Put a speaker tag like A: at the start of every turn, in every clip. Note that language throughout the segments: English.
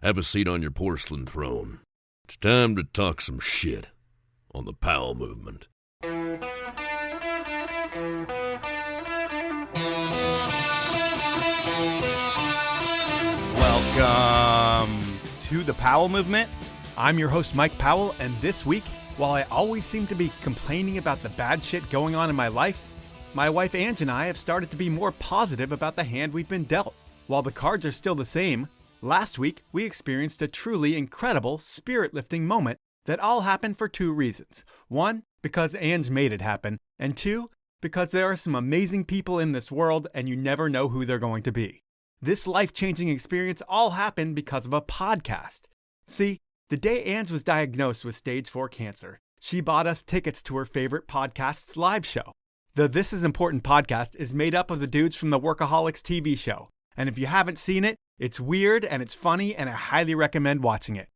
A: Have a seat on your porcelain throne. It's time to talk some shit on the Powell movement.
B: Welcome to the Powell movement. I'm your host, Mike Powell, and this week, while I always seem to be complaining about the bad shit going on in my life, my wife Ange and I have started to be more positive about the hand we've been dealt. While the cards are still the same, last week we experienced a truly incredible, spirit-lifting moment that all happened for two reasons. One, because Ange made it happen, and two, because there are some amazing people in this world and you never know who they're going to be. This life-changing experience all happened because of a podcast. See, the day Ange was diagnosed with stage 4 cancer, she bought us tickets to her favorite podcast's live show. The This Is Important podcast is made up of the dudes from the Workaholics TV show, and if you haven't seen it, it's weird and it's funny and I highly recommend watching it.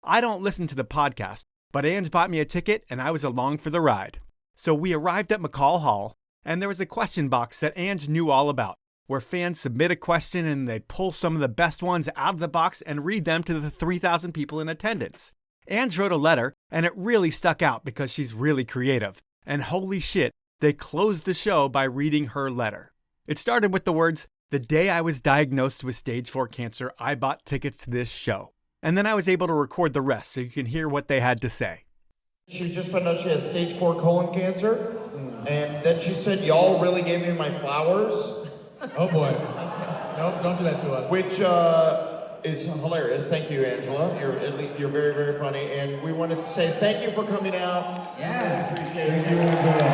B: I don't listen to the podcast, but Ange bought me a ticket and I was along for the ride. So we arrived at McCall Hall, and there was a question box that Ange knew all about, where fans submit a question and they pull some of the best ones out of the box and read them to the 3,000 people in attendance. Ange wrote a letter, and it really stuck out because she's really creative. And holy shit, they closed the show by reading her letter. It started with the words, "The day I was diagnosed with stage 4 cancer, I bought tickets to this show." And then I was able to record the rest so you can hear what they had to say.
C: She just found out she has stage 4 colon cancer, and then she said, "Y'all really gave me my flowers."
D: Oh boy. Nope, don't do that to us.
C: Which is hilarious. Thank you, Angela. You're very, very funny. And we want to say thank you for coming out.
D: Yeah.
C: We appreciate it.
D: Thank you, Angela.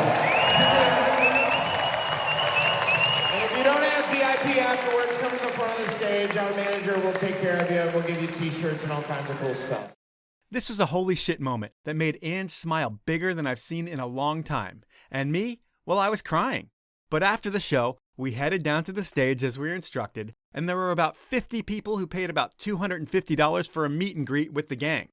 C: And if you don't have VIP afterwards, come to the front of the stage. Our manager will take care of you. We'll give you t-shirts and all kinds of cool stuff.
B: This was a holy shit moment that made Ange smile bigger than I've seen in a long time. And me, well, I was crying. But after the show, we headed down to the stage as we were instructed, and there were about 50 people who paid about $250 for a meet and greet with the gang.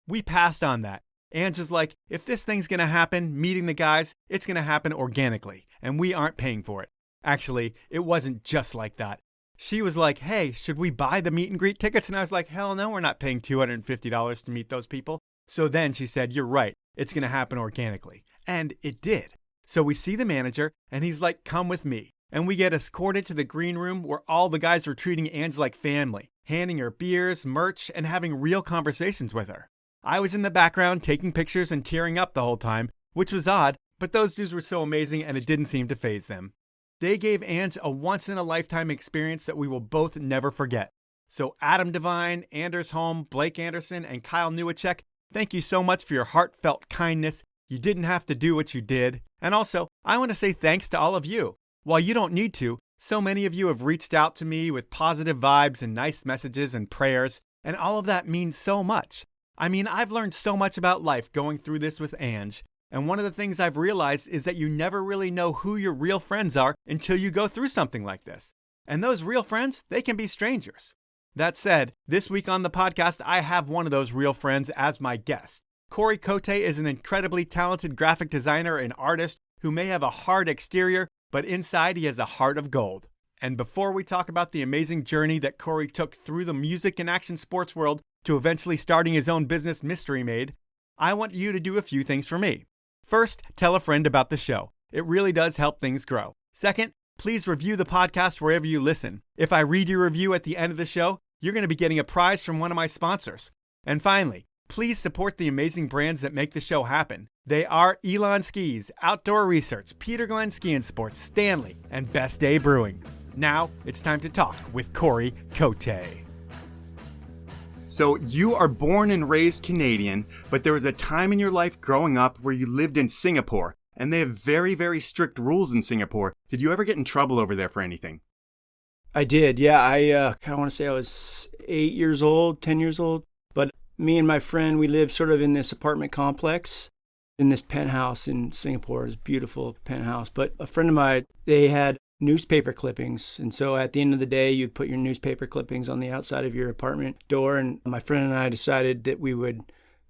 B: We passed on that. Ange was like, if this thing's gonna happen, meeting the guys, it's gonna happen organically, and we aren't paying for it. Actually, it wasn't just like that. She was like, hey, should we buy the meet and greet tickets? And I was like, hell no, we're not paying $250 to meet those people. So then she said, you're right, it's gonna happen organically. And it did. So we see the manager, and he's like, come with me. And we get escorted to the green room where all the guys were treating Ange like family, handing her beers, merch, and having real conversations with her. I was in the background taking pictures and tearing up the whole time, which was odd, but those dudes were so amazing and it didn't seem to faze them. They gave Ange a once-in-a-lifetime experience that we will both never forget. So Adam Devine, Anders Holm, Blake Anderson, and Kyle Newacek, thank you so much for your heartfelt kindness. You didn't have to do what you did. And also, I want to say thanks to all of you. While you don't need to, so many of you have reached out to me with positive vibes and nice messages and prayers, and all of that means so much. I mean, I've learned so much about life going through this with Ange, and one of the things I've realized is that you never really know who your real friends are until you go through something like this. And those real friends, they can be strangers. That said, this week on the podcast, I have one of those real friends as my guest. Cory Côté is an incredibly talented graphic designer and artist who may have a hard exterior, but inside he has a heart of gold. And before we talk about the amazing journey that Cory took through the music and action sports world to eventually starting his own business, Mystery Made, I want you to do a few things for me. First, tell a friend about the show. It really does help things grow. Second, please review the podcast wherever you listen. If I read your review at the end of the show, you're going to be getting a prize from one of my sponsors. And finally, please support the amazing brands that make the show happen. They are Elon Skis, Outdoor Research, Peter Glenn Ski and Sports, Stanley, and Best Day Brewing. Now it's time to talk with Cory Côté. So you are born and raised Canadian, but there was a time in your life growing up where you lived in Singapore, and they have very, very strict rules in Singapore. Did you ever get in trouble over there for anything?
E: I did, yeah. I want to say I was 8 years old, 10 years old. But me and my friend, we lived sort of in this apartment complex in this penthouse in Singapore. It was a beautiful penthouse. But a friend of mine, they had newspaper clippings. And so at the end of the day, you'd put your newspaper clippings on the outside of your apartment door. And my friend and I decided that we would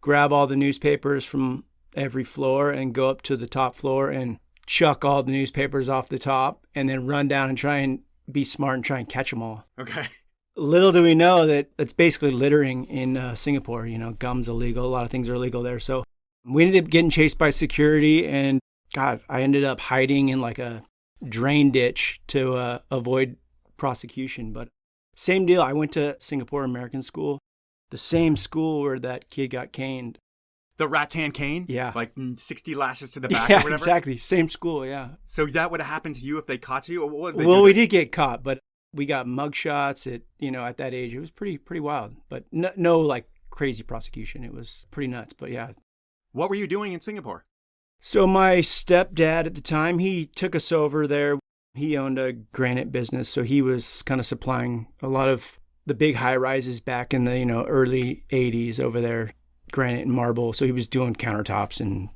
E: grab all the newspapers from every floor and go up to the top floor and chuck all the newspapers off the top and then run down and try and be smart and try and catch them all.
B: Okay.
E: Little do we know that it's basically littering in Singapore. Gum's illegal. A lot of things are illegal there. So we ended up getting chased by security, and God, I ended up hiding in like a drain ditch to avoid prosecution. But same deal. I went to Singapore American School, the same school where that kid got caned.
B: The rattan cane?
E: Yeah.
B: Like 60 lashes to the back
E: Yeah,
B: or whatever?
E: exactly. Same school, yeah.
B: So that would have happened to you if they caught you? Or what did they
E: Well,
B: do?
E: we did get caught, but we got mug shots at that age. It was pretty wild, but no like crazy prosecution. It was pretty nuts, but yeah.
B: What were you doing in Singapore?
E: So my stepdad at the time, he took us over there. He owned a granite business, so he was kind of supplying a lot of the big high rises back in the early 80s over there, granite and marble. So he was doing countertops and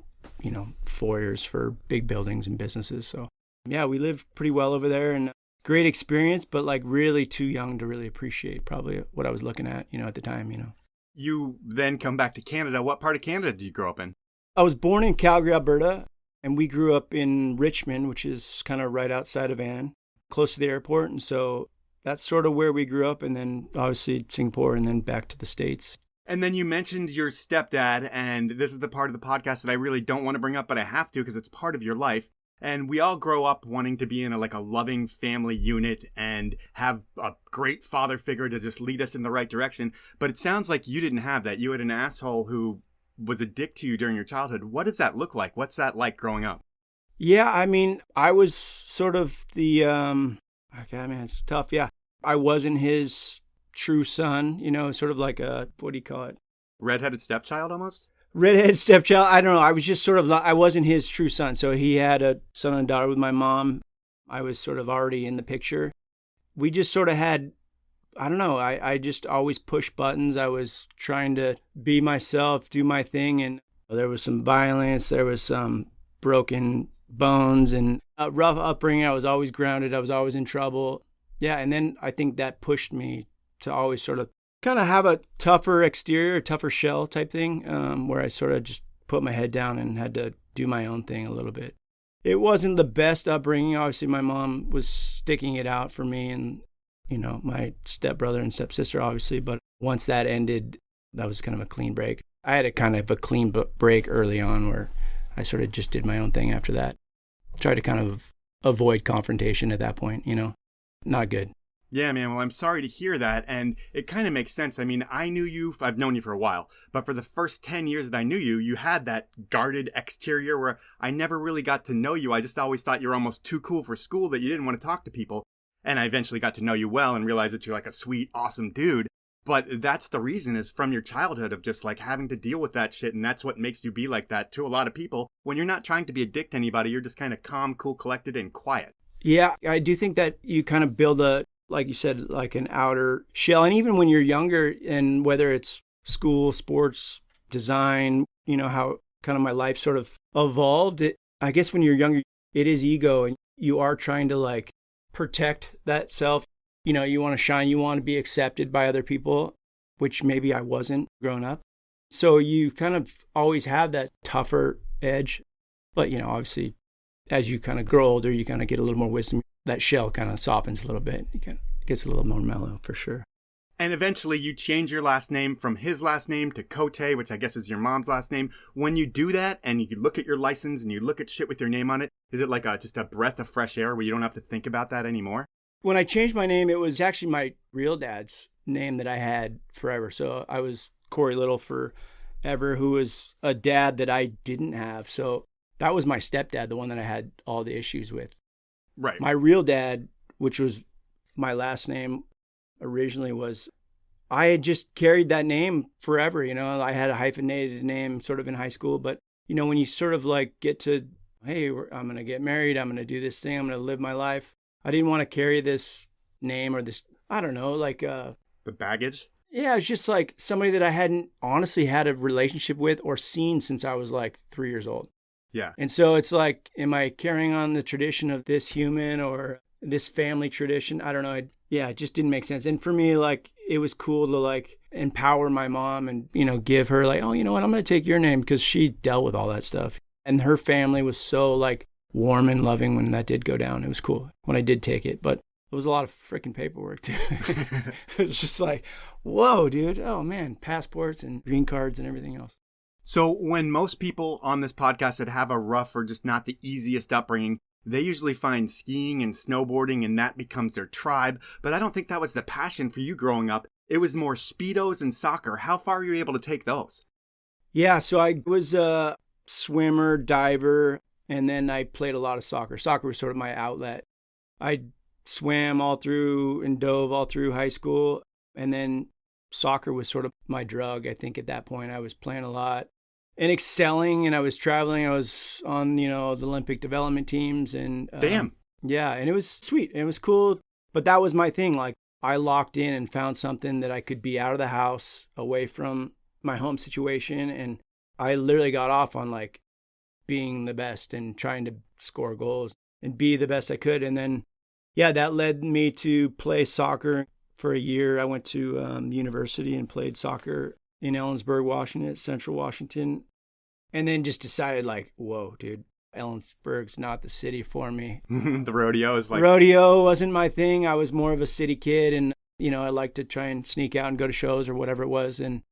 E: foyers for big buildings and businesses. So yeah, we lived pretty well over there, and great experience, but like really too young to really appreciate probably what I was looking at at the time.
B: You then come back to Canada. What part of Canada did you grow up in?
E: I was born in Calgary, Alberta, and we grew up in Richmond, which is kind of right outside of Anne, close to the airport. And so that's sort of where we grew up, and then obviously Singapore, and then back to the States.
B: And then you mentioned your stepdad, and this is the part of the podcast that I really don't want to bring up, but I have to because it's part of your life. And we all grow up wanting to be in a loving family unit and have a great father figure to just lead us in the right direction. But it sounds like you didn't have that. You had an asshole who was a dick to you during your childhood. What does that look like? What's that like growing up?
E: Yeah, I mean, I was sort of the, it's tough. Yeah. I wasn't his true son, sort of like a, what do you call it?
B: Redheaded stepchild almost?
E: Redhead stepchild. I don't know. I was just sort of, I wasn't his true son. So he had a son and daughter with my mom. I was sort of already in the picture. We just sort of had, I don't know. I just always pushed buttons. I was trying to be myself, do my thing. And there was some violence. There was some broken bones and a rough upbringing. I was always grounded. I was always in trouble. Yeah. And then I think that pushed me to always sort of kind of have a tougher exterior, tougher shell type thing, where I sort of just put my head down and had to do my own thing a little bit. It wasn't the best upbringing. Obviously, my mom was sticking it out for me and, my stepbrother and stepsister, obviously. But once that ended, that was kind of a clean break. I had a kind of a clean break early on where I sort of just did my own thing after that. Tried to kind of avoid confrontation at that point, Not good.
B: Yeah, man. Well, I'm sorry to hear that. And it kind of makes sense. I mean, I knew you, I've known you for a while, but for the first 10 years that I knew you, you had that guarded exterior where I never really got to know you. I just always thought you were almost too cool for school, that you didn't want to talk to people. And I eventually got to know you well and realized that you're like a sweet, awesome dude. But that's the reason, is from your childhood of just like having to deal with that shit. And that's what makes you be like that to a lot of people. When you're not trying to be a dick to anybody, you're just kind of calm, cool, collected, and quiet.
E: Yeah, I do think that you kind of build like you said, like an outer shell. And even when you're younger, and whether it's school, sports, design, how kind of my life sort of evolved. I guess when you're younger, it is ego, and you are trying to like protect that self. You want to shine, you want to be accepted by other people, which maybe I wasn't growing up. So you kind of always have that tougher edge. But, obviously, as you kind of grow older, you kind of get a little more wisdom. That shell kind of softens a little bit. It gets a little more mellow for sure.
B: And eventually you change your last name from his last name to Côté, which I guess is your mom's last name. When you do that and you look at your license and you look at shit with your name on it, is it like just a breath of fresh air where you don't have to think about that anymore?
E: When I changed my name, it was actually my real dad's name that I had forever. So I was Cory Little forever, who was a dad that I didn't have. So that was my stepdad, the one that I had all the issues with.
B: Right.
E: My real dad, which was my last name originally, I had just carried that name forever. I had a hyphenated name sort of in high school. But, when you sort of like get to, hey, I'm going to get married, I'm going to do this thing, I'm going to live my life. I didn't want to carry this name or this, I don't know, like
B: the baggage?
E: Yeah, it's just like somebody that I hadn't honestly had a relationship with or seen since I was like 3 years old.
B: Yeah.
E: And so it's like, am I carrying on the tradition of this human or this family tradition? I don't know. It just didn't make sense. And for me, like, it was cool to like empower my mom and, give her like, oh, you know what, I'm going to take your name, because she dealt with all that stuff. And her family was so like warm and loving when that did go down. It was cool when I did take it. But It was a lot of freaking paperwork, too. It was just like, whoa, dude. Oh, man, passports and green cards and everything else.
F: So when most people on this podcast that have a rough or just not the easiest upbringing, they usually find skiing and snowboarding and that becomes their tribe. But I don't think that was the passion for you growing up. It was more Speedos and soccer. How far were you able to take those?
E: Yeah, so I was a swimmer, diver, and then I played a lot of soccer. Soccer was sort of my outlet. I swam all through and dove all through high school. And then soccer was sort of my drug. I think at that point I was playing a lot and excelling, and I was traveling. I was on, the Olympic development teams. And
F: damn.
E: Yeah, and it was sweet. It was cool. But that was my thing. Like, I locked in and found something that I could be out of the house, away from my home situation. And I literally got off on like being the best and trying to score goals and be the best I could. And then, yeah, that led me to play soccer for a year. I went to university and played soccer in Ellensburg, Washington, Central Washington. And then just decided like, whoa, dude, Ellensburg's not the city for me.
F: The rodeo is like...
E: Rodeo wasn't my thing. I was more of a city kid, and, I liked to try and sneak out and go to shows or whatever it was. And,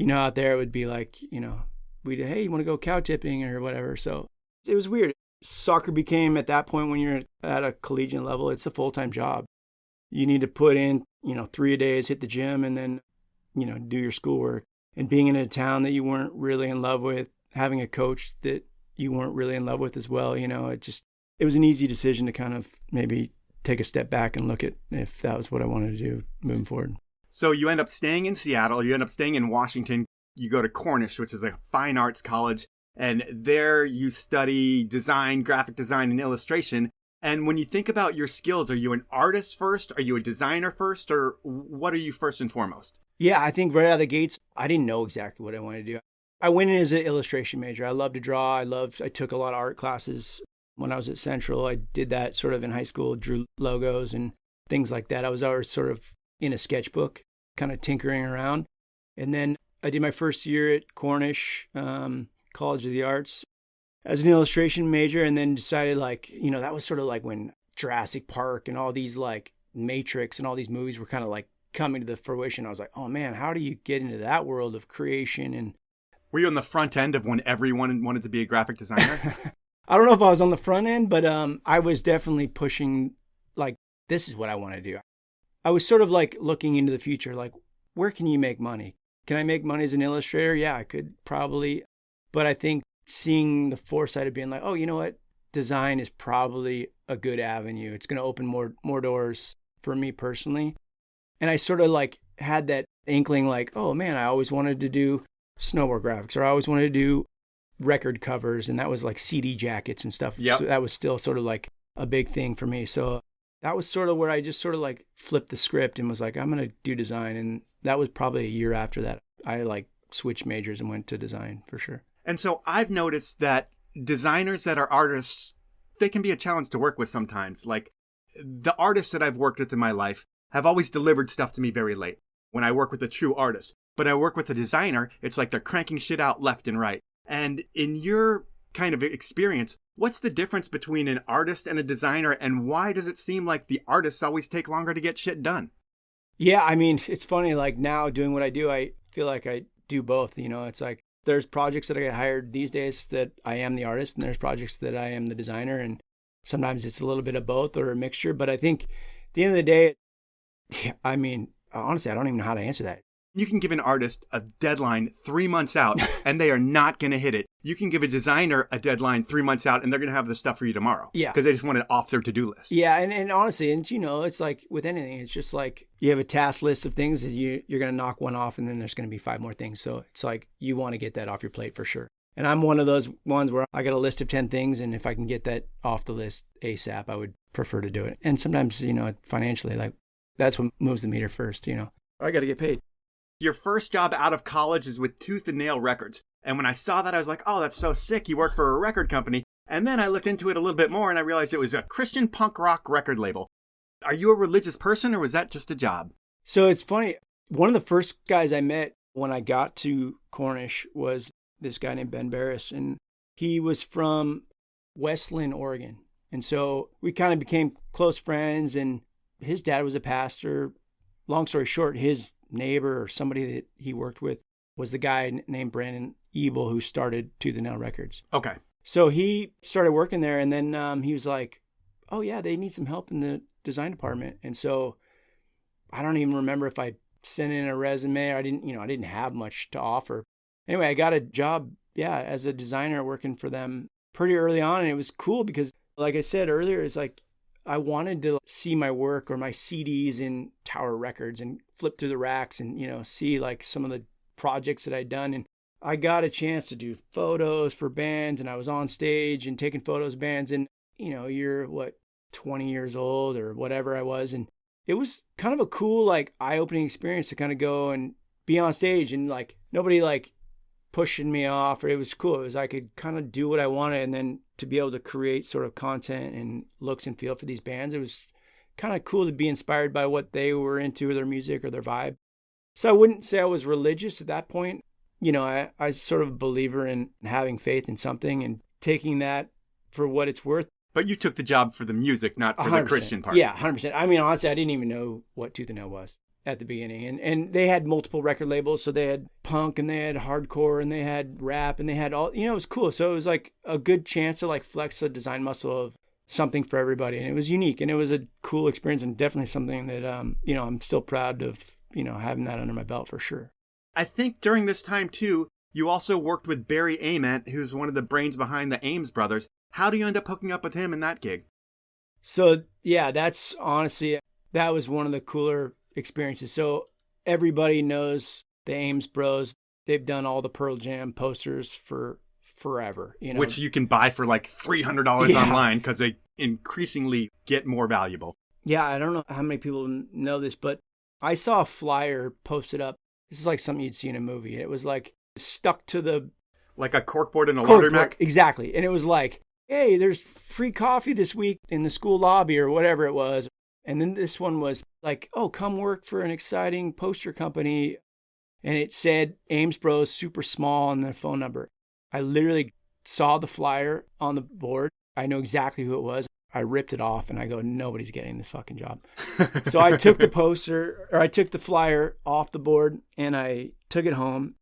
E: out there it would be like, hey, you want to go cow tipping or whatever. So it was weird. Soccer became, at that point when you're at a collegiate level, it's a full-time job. You need to put in, 3 days, hit the gym, and then, do your schoolwork. And being in a town that you weren't really in love with, having a coach that you weren't really in love with as well, it was an easy decision to kind of maybe take a step back and look at if that was what I wanted to do moving forward.
F: So you end up staying in Seattle, you end up staying in Washington, you go to Cornish, which is a fine arts college, and there you study design, graphic design, and illustration. And when you think about your skills, are you an artist first? Are you a designer first? Or what are you first and foremost?
E: Yeah, I think right out of the gates, I didn't know exactly what I wanted to do. I went in as an illustration major. I love to draw. I took a lot of art classes when I was at Central. I did that sort of in high school, drew logos and things like that. I was always sort of in a sketchbook, kind of tinkering around. And then I did my first year at Cornish, College of the Arts, as an illustration major, and then decided that was sort of like when Jurassic Park and all these like Matrix and all these movies were kind of like coming to the fruition. I was like, oh man, how do you get into that world of creation? And
F: were you on the front end of when everyone wanted to be a graphic designer?
E: I don't know if I was on the front end, but I was definitely pushing, like, this is what I want to do. I was sort of like looking into the future, like, where can you make money? Can I make money as an illustrator? Yeah, I could probably. But I think seeing the foresight of being like, oh, you know what? Design is probably a good avenue. It's going to open more doors for me personally. And I sort of like had that inkling like, oh man, I always wanted to do snowboard graphics, or I always wanted to do record covers, and that was like CD jackets and stuff.
F: Yep.
E: So that was still sort of like a big thing for me. So that was sort of where I just sort of like flipped the script and was like, I'm going to do design. And that was probably a year after that. I like switched majors and went to design for sure.
F: And so I've noticed that designers that are artists, they can be a challenge to work with sometimes. Like the artists that I've worked with in my life have always delivered stuff to me very late when I work with a true artist. But I work with a designer, it's like they're cranking shit out left and right. And in your kind of experience, what's the difference between an artist and a designer, and why does it seem like the artists always take longer to get shit done?
E: Yeah, I mean, it's funny, like now doing what I do, I feel like I do both. It's like there's projects that I get hired these days that I am the artist, and there's projects that I am the designer, and sometimes it's a little bit of both or a mixture. But I think at the end of the day, I mean, honestly, I don't even know how to answer that.
F: You can give an artist a deadline 3 months out and they are not going to hit it. You can give a designer a deadline 3 months out and they're going to have the stuff for you tomorrow.
E: Yeah.
F: Because they just want it off their to-do list.
E: Yeah. And honestly, it's like with anything, it's just like you have a task list of things that you're going to knock one off, and then there's going to be 5 more things. So it's like you want to get that off your plate for sure. And I'm one of those ones where I got a list of 10 things, and if I can get that off the list ASAP, I would prefer to do it. And sometimes, financially, like that's what moves the meter first, I got to get paid.
F: Your first job out of college is with Tooth and Nail Records. And when I saw that, I was like, oh, that's so sick. You work for a record company. And then I looked into it a little bit more and I realized it was a Christian punk rock record label. Are you a religious person, or was that just a job?
E: So it's funny. One of the first guys I met when I got to Cornish was this guy named Ben Barris. And he was from Westland, Oregon. And so we kind of became close friends, and his dad was a pastor. Long story short, his neighbor or somebody that he worked with was the guy named Brandon Ebel who started Tooth and Nail Records.
F: Okay.
E: So he started working there, and then he was like, oh yeah, they need some help in the design department. And so I don't even remember if I sent in a resume or I didn't have much to offer. Anyway, I got a job, as a designer working for them pretty early on. And it was cool because, like I said earlier, it's like I wanted to see my work or my CDs in Tower Records and flip through the racks and, see like some of the projects that I'd done. And I got a chance to do photos for bands, and I was on stage and taking photos of bands. And, you're 20 years old or whatever I was. And it was kind of a cool, like, eye-opening experience to kind of go and be on stage and like nobody like pushing me off. Or it was cool. It was I could kind of do what I wanted, and then to be able to create sort of content and looks and feel for these bands. It was kind of cool to be inspired by what they were into, or their music or their vibe. So I wouldn't say I was religious at that point. I sort of a believer in having faith in something and taking that for what it's worth.
F: But you took the job for the music, not for
E: 100%.
F: the Christian part.
E: Yeah, 100%. I mean, honestly, I didn't even know what Tooth and Nail was at the beginning. And they had multiple record labels. So they had punk and they had hardcore and they had rap and they had all, it was cool. So it was like a good chance to like flex the design muscle of something for everybody. And it was unique and it was a cool experience and definitely something that, I'm still proud of, having that under my belt for sure.
F: I think during this time too, you also worked with Barry Ament, who's one of the brains behind the Ames Brothers. How do you end up hooking up with him in that gig?
E: So, that's honestly, that was one of the cooler experiences. So everybody knows the Ames Bros. They've done all the Pearl Jam posters for forever.
F: Which you can buy for like $300 online because they increasingly get more valuable.
E: Yeah, I don't know how many people know this, but I saw a flyer posted up. This is like something you'd see in a movie. It was like stuck to the...
F: Like a corkboard in a laundromat?
E: Exactly. And it was like, hey, there's free coffee this week in the school lobby or whatever it was. And then this one was like, oh, come work for an exciting poster company. And it said Ames Bros, super small, and their phone number. I literally saw the flyer on the board. I know exactly who it was. I ripped it off and I go, nobody's getting this fucking job. So I took the flyer off the board and I took it home.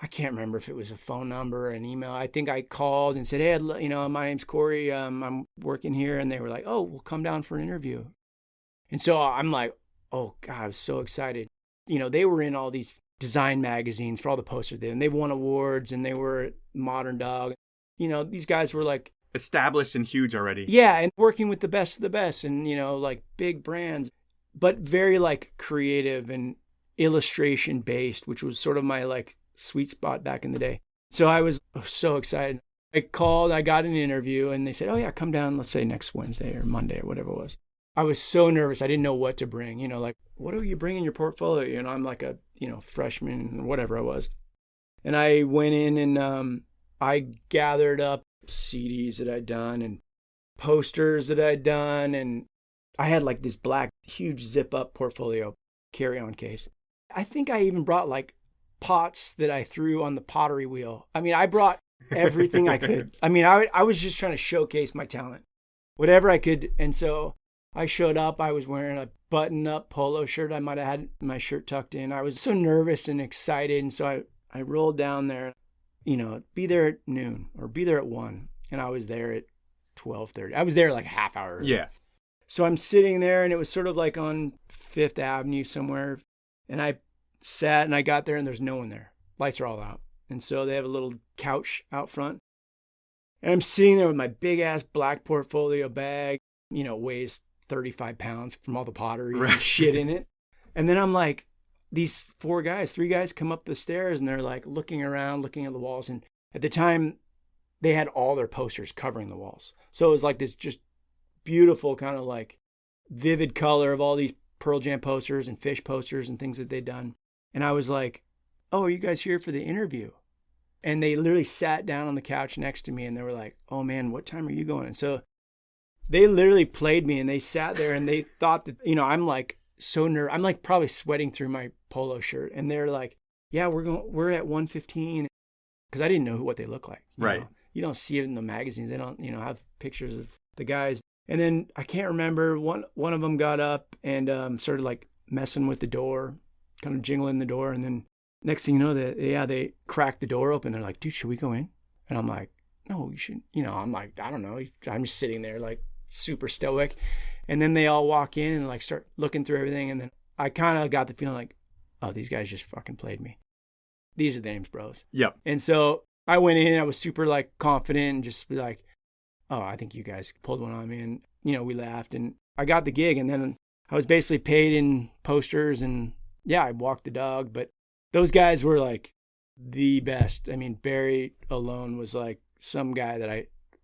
E: I can't remember if it was a phone number or an email. I think I called and said, hey, my name's Cory. I'm working here. And they were like, oh, we'll come down for an interview. And so I'm like, oh God, I was so excited. They were in all these design magazines for all the posters there, and they've won awards, and they were at Modern Dog. These guys were like
F: established and huge already.
E: Yeah, and working with the best of the best, and like big brands, but very like creative and illustration based, which was sort of my like sweet spot back in the day. So I was so excited. I called, I got an interview, and they said, oh yeah, come down, let's say next Wednesday or Monday or whatever it was. I was so nervous. I didn't know what to bring, like, what do you bring in your portfolio? I'm like a, freshman or whatever I was. And I went in and I gathered up CDs that I'd done and posters that I'd done. And I had like this black, huge zip up portfolio carry-on case. I think I even brought like pots that I threw on the pottery wheel. I mean, I brought everything I could. I mean, I was just trying to showcase my talent, whatever I could. And so I showed up, I was wearing a button-up polo shirt. I might have had my shirt tucked in. I was so nervous and excited. And so I rolled down there, be there at noon or be there at 1. And I was there at 12:30. I was there like a half hour early.
F: Yeah.
E: So I'm sitting there and it was sort of like on 5th Avenue somewhere. And I sat and I got there and there's no one there. Lights are all out. And so they have a little couch out front. And I'm sitting there with my big-ass black portfolio bag, weighs 35 pounds from all the pottery and shit in it. And then I'm like, these 3 guys come up the stairs and they're like looking around, looking at the walls. And at the time they had all their posters covering the walls. So it was like this just beautiful kind of like vivid color of all these Pearl Jam posters and Fish posters and things that they'd done. And I was like, oh, are you guys here for the interview? And they literally sat down on the couch next to me and they were like, oh man, what time are you going? And so they literally played me and they sat there and they thought that, I'm like so nervous. I'm like probably sweating through my polo shirt. And they're like, yeah, we're at 1:15. Because I didn't know what they look like. You know? You don't see it in the magazines. They don't, have pictures of the guys. And then I can't remember, one of them got up and started like messing with the door, kind of jingling the door. And then next thing you know, they cracked the door open. They're like, dude, should we go in? And I'm like, no, you shouldn't. I'm like, I don't know. I'm just sitting there like super stoic. And then they all walk in and like start looking through everything. And then I kind of got the feeling like, oh, these guys just fucking played me. These are the Ames Bros.
F: Yep.
E: And so I went in, I was super like confident and just be like, oh, I think you guys pulled one on me. And, we laughed and I got the gig. And then I was basically paid in posters and yeah, I walked the dog. But those guys were like the best. I mean, Barry alone was like some guy that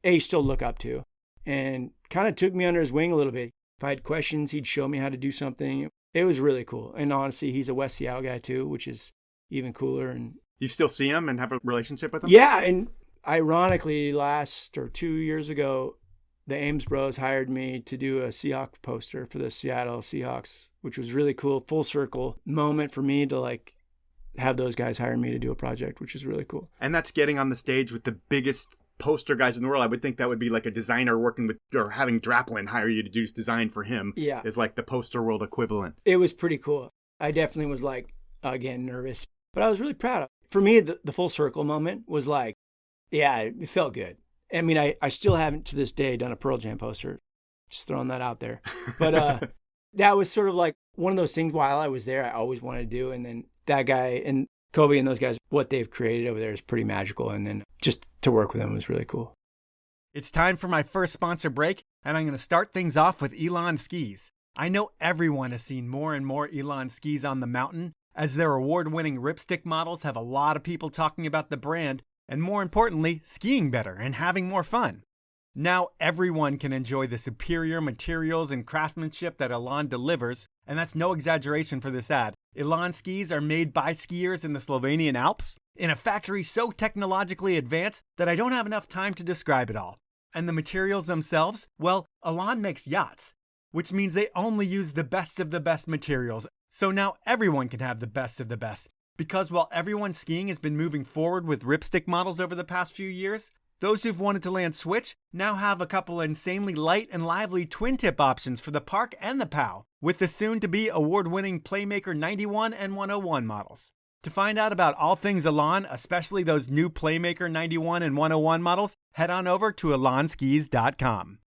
E: I still look up to and kind of took me under his wing a little bit. If I had questions, he'd show me how to do something. It was really cool. And honestly, he's a West Seattle guy too, which is even cooler. And
F: you still see him and have a relationship with him?
E: Yeah. And ironically, 2 years ago, the Ames Bros hired me to do a Seahawk poster for the Seattle Seahawks, which was really cool. Full circle moment for me to like have those guys hire me to do a project, which is really cool.
F: And that's getting on the stage with the biggest poster guys in the world. I would think that would be like a designer working with, or having Draplin hire you to do design for him.
E: Yeah.
F: Is like the poster world equivalent.
E: It was pretty cool. I definitely was like, again, nervous, but I was really proud of it. For me, the full circle moment was like, yeah, it felt good. I mean, I still haven't to this day done a Pearl Jam poster. Just throwing that out there. But that was sort of like one of those things while I was there, I always wanted to do. And then that guy and Kobe and those guys, what they've created over there is pretty magical. And then just to work with them was really cool.
B: It's time for my first sponsor break, and I'm going to start things off with Elon Skis. I know everyone has seen more and more Elon skis on the mountain, as their award-winning ripstick models have a lot of people talking about the brand, and more importantly, skiing better and having more fun. Now everyone can enjoy the superior materials and craftsmanship that Elon delivers, and that's no exaggeration for this ad. Elon skis are made by skiers in the Slovenian Alps, in a factory so technologically advanced that I don't have enough time to describe it all. And the materials themselves? Well, Elon makes yachts, which means they only use the best of the best materials. So now everyone can have the best of the best. Because while everyone skiing has been moving forward with ripstick models over the past few years, those who've wanted to land switch now have a couple insanely light and lively twin tip options for the Park and the POW, with the soon-to-be award-winning Playmaker 91 and 101 models. To find out about all things Elon, especially those new Playmaker 91 and 101 models, head on over to elonskis.com.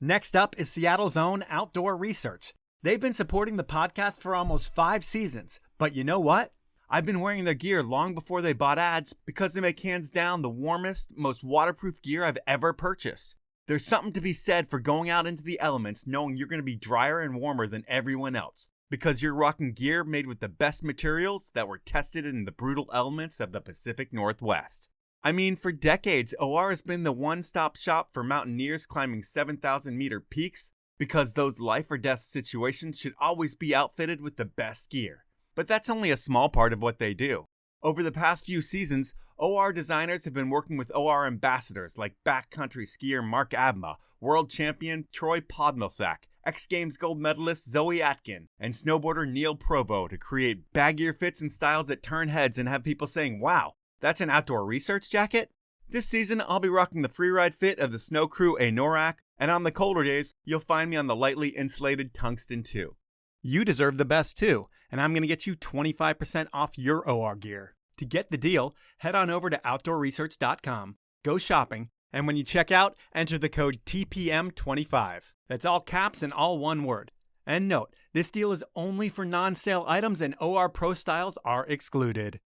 B: Next up is Seattle's own Outdoor Research. They've been supporting the podcast for almost 5 seasons, but you know what? I've been wearing their gear long before they bought ads because they make hands down the warmest, most waterproof gear I've ever purchased. There's something to be said for going out into the elements knowing you're going to be drier and warmer than everyone else, because you're rocking gear made with the best materials that were tested in the brutal elements of the Pacific Northwest. I mean, for decades, OR has been the one-stop shop for mountaineers climbing 7,000-meter peaks, because those life or death situations should always be outfitted with the best gear. But that's only a small part of what they do. Over the past few seasons, OR designers have been working with OR ambassadors like backcountry skier Mark Abma, world champion Troy Podmilsack, X Games gold medalist Zoe Atkin, and snowboarder Neil Provo to create baggier fits and styles that turn heads and have people saying, wow, that's an Outdoor Research jacket? This season, I'll be rocking the freeride fit of the Snow Crew A Norak, and on the colder days, you'll find me on the lightly insulated Tungsten 2. You deserve the best too, and I'm going to get you 25% off your OR gear. To get the deal, head on over to outdoorresearch.com, go shopping, and when you check out, enter the code TPM25. That's all caps and all one word. And note, this deal is only for non-sale items and OR Pro styles are excluded.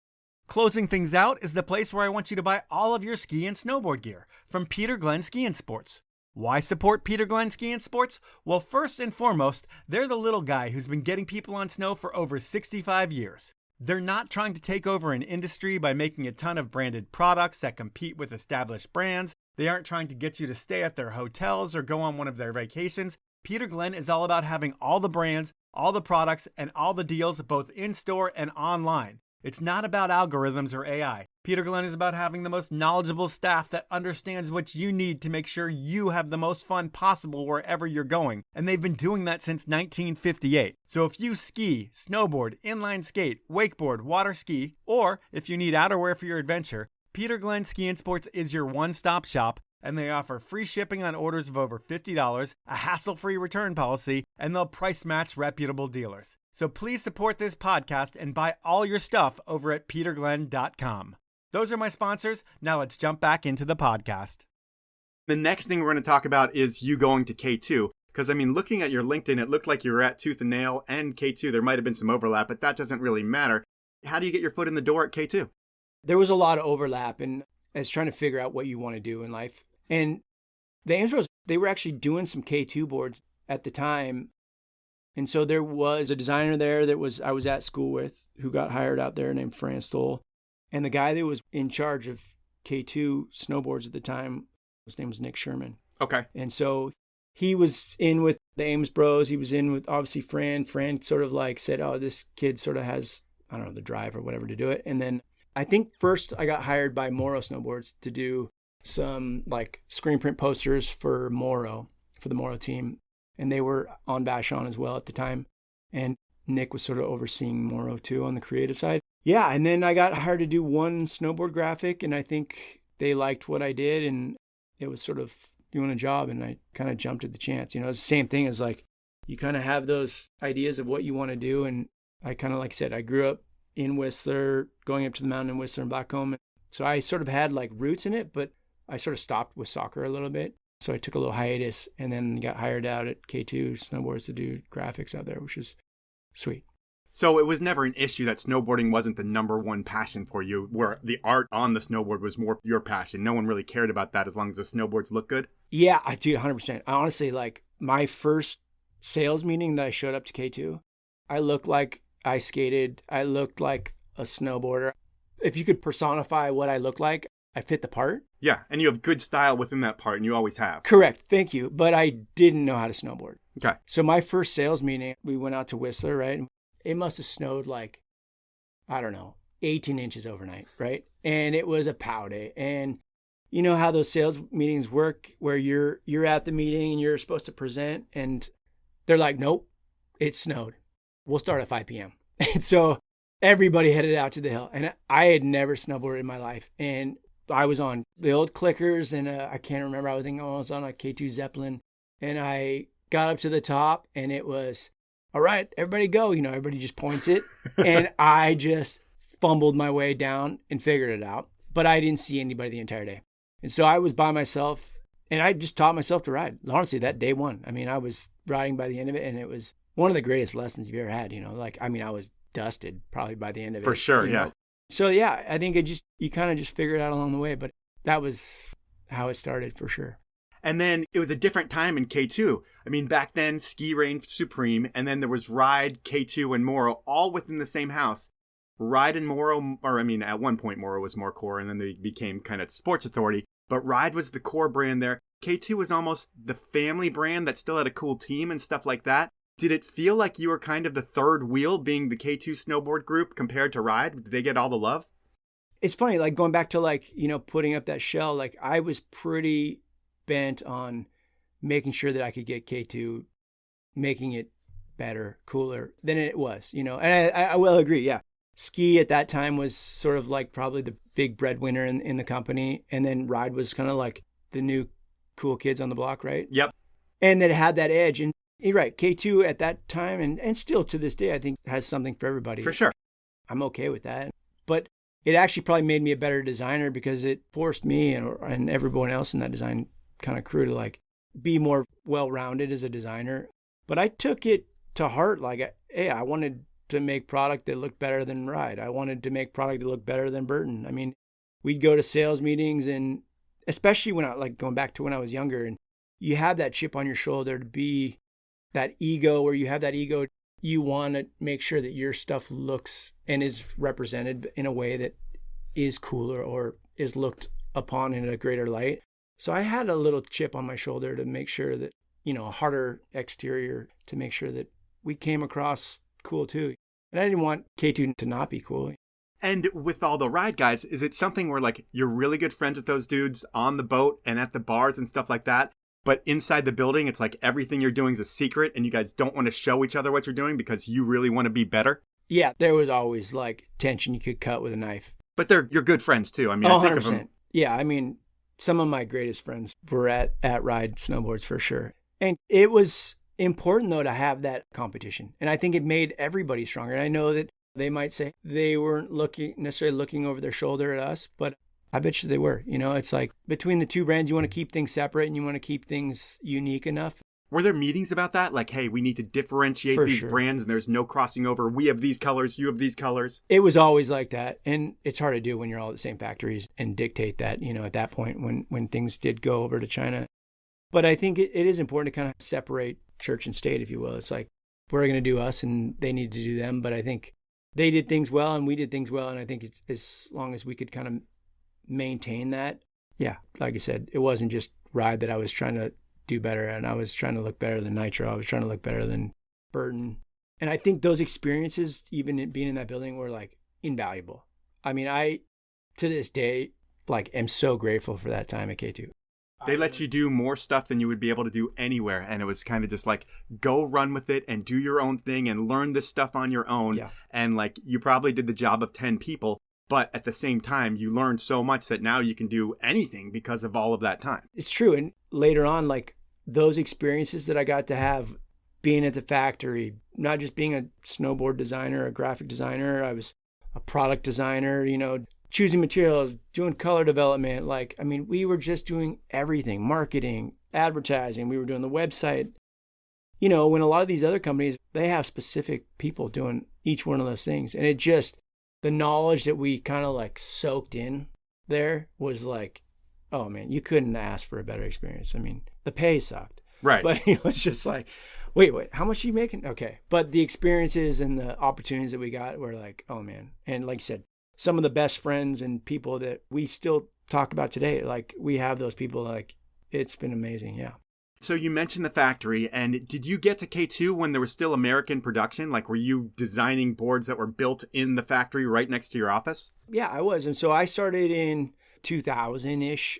B: Closing things out is the place where I want you to buy all of your ski and snowboard gear from Peter Glenn Ski and Sports. Why support Peter Glenn Ski and Sports? Well, first and foremost, they're the little guy who's been getting people on snow for over 65 years. They're not trying to take over an industry by making a ton of branded products that compete with established brands. They aren't trying to get you to stay at their hotels or go on one of their vacations. Peter Glenn is all about having all the brands, all the products, and all the deals both in-store and online. It's not about algorithms or AI. Peter Glenn is about having the most knowledgeable staff that understands what you need to make sure you have the most fun possible wherever you're going. And they've been doing that since 1958. So if you ski, snowboard, inline skate, wakeboard, water ski, or if you need outerwear for your adventure, Peter Glenn Ski and Sports is your one-stop shop, And they offer free shipping on orders of over $50, a hassle-free return policy, and they'll price match reputable dealers. So please support this podcast and buy all your stuff over at peterglenn.com. Those are my sponsors. Now let's jump back into the podcast.
F: The next thing we're going to talk about is you going to K2. Because, I mean, looking at your LinkedIn, it looked like you were at Tooth and Nail and K2. There might have been some overlap, but that doesn't really matter. How do you get your foot in the door at K2?
E: There was a lot of overlap, and I was trying to figure out what you want to do in life. And the Ames Bros, they were actually doing some K2 boards at the time. And so there was a designer there that I was at school with who got hired out there named Fran Stoll. And the guy that was in charge of K2 snowboards at the time, his name was Nick Sherman.
F: Okay.
E: And so he was in with the Ames Bros. He was in with, obviously, Fran. Fran sort of like said, oh, this kid sort of has, I don't know, the drive or whatever to do it. And then I think first I got hired by Moro Snowboards to do some like screen print posters for Moro, for the Moro team. And they were on Vashon as well at the time. And Nick was sort of overseeing Moro too on the creative side. Yeah, and then I got hired to do one snowboard graphic, and I think they liked what I did, and it was sort of doing a job, and I kind of jumped at the chance. You know, it's the same thing as like you kind of have those ideas of what you want to do, and I kind of, like I said, I grew up in Whistler, going up to the mountain in Whistler and back home. So I sort of had like roots in it, but I sort of stopped with soccer a little bit. So I took a little hiatus and then got hired out at K2 Snowboards to do graphics out there, which is sweet.
F: So it was never an issue that snowboarding wasn't the number one passion for you, where the art on the snowboard was more your passion. No one really cared about that as long as the snowboards look good?
E: Yeah, I do 100%. I honestly, like my first sales meeting that I showed up to K2, I looked like I skated. I looked like a snowboarder. If you could personify what I looked like, I fit the part.
F: Yeah, and you have good style within that part, and you always have.
E: Correct. Thank you. But I didn't know how to snowboard.
F: Okay.
E: So my first sales meeting, we went out to Whistler, right? It must have snowed like, I don't know, 18 inches overnight, right? And it was a pow day. And you know how those sales meetings work, where you're at the meeting and you're supposed to present, and they're like, nope, it snowed. We'll start at 5 p.m. And so everybody headed out to the hill. And I had never snowboarded in my life. And I was on the old clickers, and I can't remember. I think I was on a K2 Zeppelin. And I got up to the top, and it was, all right, everybody go. You know, everybody just points it. And I just fumbled my way down and figured it out. But I didn't see anybody the entire day. And so I was by myself, and I just taught myself to ride. Honestly, that day one. I mean, I was riding by the end of it, and it was one of the greatest lessons you've ever had. You know, like, I mean, I was dusted probably by the end of it.
F: For sure,
E: you
F: yeah.
E: know? So yeah, I think you kind of just figure it out along the way, but that was how it started for sure.
F: And then it was a different time in K2. I mean, back then, ski reigned supreme, and then there was Ride, K2, and Moro, all within the same house. Ride and Moro, or I mean, at one point Moro was more core, and then they became kind of Sports Authority. But Ride was the core brand there. K2 was almost the family brand that still had a cool team and stuff like that. Did it feel like you were kind of the third wheel, being the K2 snowboard group compared to Ride? Did they get all the love?
E: It's funny, like going back to like, you know, putting up that shell, like I was pretty bent on making sure that I could get K2, making it better, cooler than it was, you know. And I will agree, yeah. Ski at that time was sort of like probably the big breadwinner in the company. And then Ride was kind of like the new cool kids on the block, right?
F: Yep.
E: And that had that edge. And you're right, K2 at that time, and still to this day, I think has something for everybody.
F: For sure.
E: I'm okay with that. But it actually probably made me a better designer because it forced me and everyone else in that design kind of crew to like be more well-rounded as a designer. But I took it to heart, like, hey, I wanted to make product that looked better than Ride. I wanted to make product that looked better than Burton. I mean, we'd go to sales meetings, and especially when I, like, going back to when I was younger, and you have that chip on your shoulder to be that ego, where you have that ego, you want to make sure that your stuff looks and is represented in a way that is cooler or is looked upon in a greater light. So I had a little chip on my shoulder to make sure that, you know, a harder exterior to make sure that we came across cool too. And I didn't want K2 to not be cool.
F: And with all the Ride guys, is it something where like you're really good friends with those dudes on the boat and at the bars and stuff like that? But inside the building, it's like everything you're doing is a secret and you guys don't want to show each other what you're doing because you really want to be better?
E: Yeah, there was always like tension you could cut with a knife.
F: But you're good friends too. I mean,
E: Oh,
F: I think
E: 100%.
F: of them.
E: Yeah, I mean, some of my greatest friends were at Ride Snowboards for sure. And it was important, though, to have that competition. And I think it made everybody stronger. And I know that they might say they weren't necessarily looking over their shoulder at us, but I bet you they were. It's like between the two brands, you want to keep things separate and you want to keep things unique enough.
F: Were there meetings about that? Like, hey, we need to differentiate these brands and there's no crossing over. We have these colors, you have these colors.
E: It was always like that. And it's hard to do when you're all at the same factories and dictate that, at that point when things did go over to China. But I think it is important to kind of separate church and state, if you will. It's like, we're going to do us and they need to do them. But I think they did things well and we did things well. And I think it's, as long as we could kind of maintain that, yeah, like I said, it wasn't just Ride that I was trying to do better, and I was trying to look better than Nitro. I was trying to look better than Burton. And I think those experiences, even being in that building, were like invaluable. I mean, I, to this day, like, am so grateful for that time at K2.
F: They let you do more stuff than you would be able to do anywhere. And it was kind of just like, go run with it and do your own thing and learn this stuff on your own.
E: Yeah.
F: And like, you probably did the job of 10 people, but at the same time, you learned so much that now you can do anything because of all of that time.
E: It's true. And later on, like, those experiences that I got to have being at the factory, not just being a snowboard designer, a graphic designer, I was a product designer, choosing materials, doing color development. Like, I mean, we were just doing everything, marketing, advertising. We were doing the website. When a lot of these other companies, they have specific people doing each one of those things. And it just, the knowledge that we kind of like soaked in there was like, oh man, you couldn't ask for a better experience. I mean, the pay sucked.
F: Right.
E: But it's just like, wait, how much are you making? Okay. But the experiences and the opportunities that we got were like, oh man. And like you said, some of the best friends and people that we still talk about today, like we have those people, like it's been amazing. Yeah.
F: So you mentioned the factory, and did you get to K2 when there was still American production? Like, were you designing boards that were built in the factory right next to your office?
E: Yeah, I was. And so I started in 2000-ish.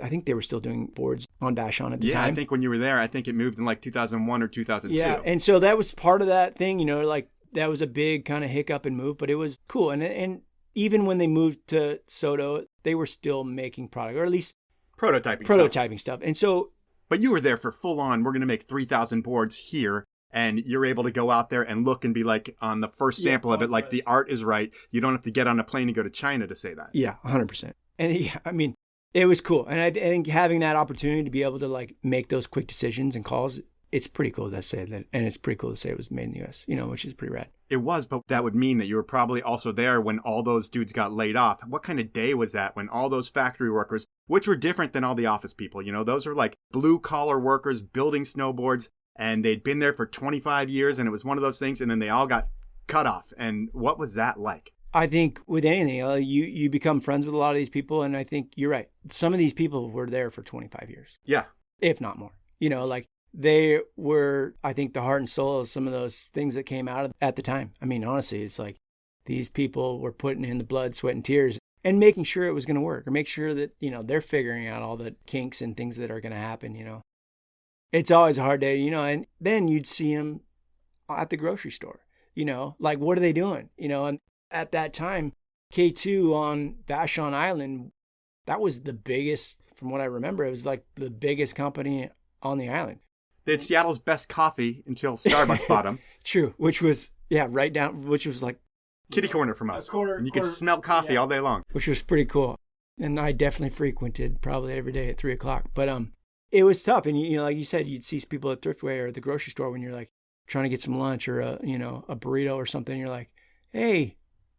E: I think they were still doing boards on Vashon at the time.
F: Yeah, I think when you were there, I think it moved in like 2001 or 2002.
E: Yeah, and so that was part of that thing, like that was a big kind of hiccup and move, but it was cool. And even when they moved to Soto, they were still making product, or at least prototyping stuff. And so...
F: But you were there for full on, we're going to make 3,000 boards here, and you're able to go out there and look and be like, on the first sample of it, like the art is right. You don't have to get on a plane and go to China to say that.
E: Yeah, 100%. And yeah, I mean, it was cool. And I think having that opportunity to be able to like make those quick decisions and calls, it's pretty cool to say that. And it's pretty cool to say it was made in the US, which is pretty rad.
F: It was, but that would mean that you were probably also there when all those dudes got laid off. What kind of day was that when all those factory workers, which were different than all the office people, those were like blue collar workers building snowboards, and they'd been there for 25 years, and it was one of those things, and then they all got cut off. And what was that like?
E: I think with anything, you become friends with a lot of these people, and I think you're right. Some of these people were there for 25 years.
F: Yeah.
E: If not more. Like they were, I think, the heart and soul of some of those things that came out at the time. I mean, honestly, it's like these people were putting in the blood, sweat, and tears and making sure it was going to work, or make sure that, they're figuring out all the kinks and things that are going to happen, It's always a hard day, and then you'd see them at the grocery store, like, what are they doing? And at that time, K2 on Vashon Island, that was the biggest, from what I remember, it was like the biggest company on the island.
F: They had Seattle's best coffee until Starbucks bought them.
E: True, which was, right down, which was like...
F: kitty corner from us. And you could smell coffee all day long.
E: Which was pretty cool. And I definitely frequented probably every day at 3 o'clock. But it was tough. And, like you said, you'd see people at Thriftway or the grocery store when you're like trying to get some lunch or a burrito or something. You're like, hey,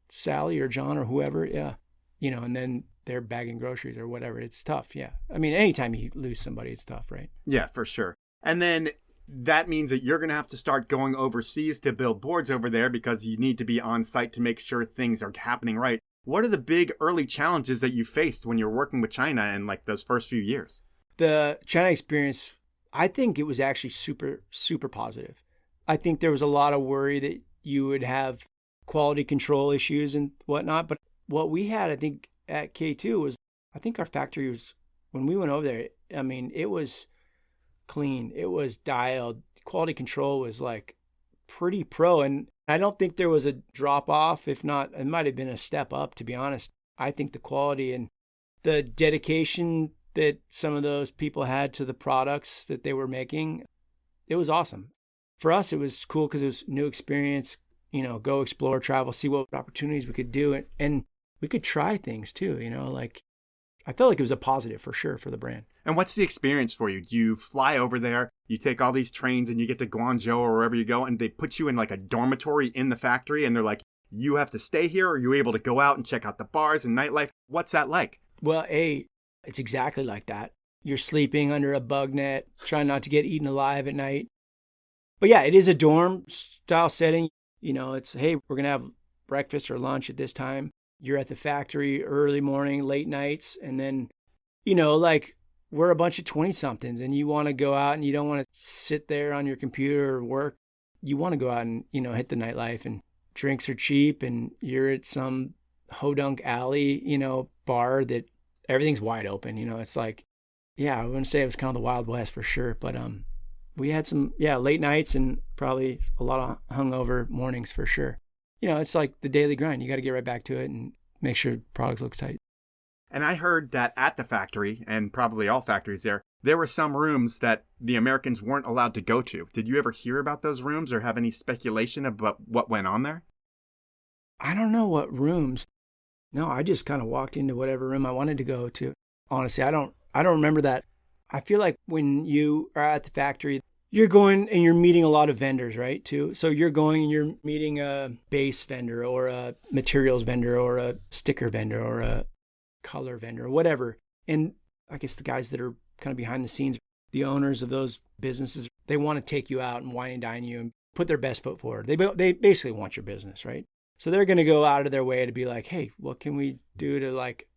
E: Sally or John or whoever. Yeah. And then they're bagging groceries or whatever. It's tough. Yeah. I mean, anytime you lose somebody, it's tough, right?
F: Yeah, for sure. And then that means that you're going to have to start going overseas to build boards over there because you need to be on site to make sure things are happening right. What are the big early challenges that you faced when you're working with China in like those first few years?
E: The China experience, I think it was actually super, super positive. I think there was a lot of worry that you would have quality control issues and whatnot. But what we had, I think, at K2 was, I think our factory was, when we went over there, I mean, it was clean. It was dialed. Quality control was like pretty pro. And I don't think there was a drop off. If not, it might have been a step up, to be honest. I think the quality and the dedication that some of those people had to the products that they were making, it was awesome. For us, it was cool because it was new experience, go explore, travel, see what opportunities we could do. And we could try things too, like I felt like it was a positive for sure for the brand.
F: And what's the experience for you? You fly over there, you take all these trains and you get to Guangzhou or wherever you go, and they put you in like a dormitory in the factory and they're like, you have to stay here, or are you able to go out and check out the bars and nightlife? What's that like?
E: Well, it's exactly like that. You're sleeping under a bug net, trying not to get eaten alive at night. But yeah, it is a dorm style setting. It's, hey, we're going to have breakfast or lunch at this time. You're at the factory early morning, late nights. And then, like we're a bunch of 20-somethings and you want to go out and you don't want to sit there on your computer or work. You want to go out and, hit the nightlife, and drinks are cheap and you're at some hodunk alley, bar that everything's wide open. It's like, yeah, I wouldn't say it was kind of the Wild West for sure, but we had some, late nights and probably a lot of hungover mornings for sure. It's like the daily grind. You got to get right back to it and make sure products look tight.
F: And I heard that at the factory, and probably all factories there were some rooms that the Americans weren't allowed to go to. Did you ever hear about those rooms or have any speculation about what went on there?
E: I don't know what rooms. No, I just kind of walked into whatever room I wanted to go to. Honestly, I don't remember that. I feel like when you are at the factory, you're going and you're meeting a lot of vendors, right, too? So you're going and you're meeting a base vendor or a materials vendor or a sticker vendor or a color vendor or whatever. And I guess the guys that are kind of behind the scenes, the owners of those businesses, they want to take you out and wine and dine you and put their best foot forward. They basically want your business, right? So they're going to go out of their way to be like, hey, what can we do to like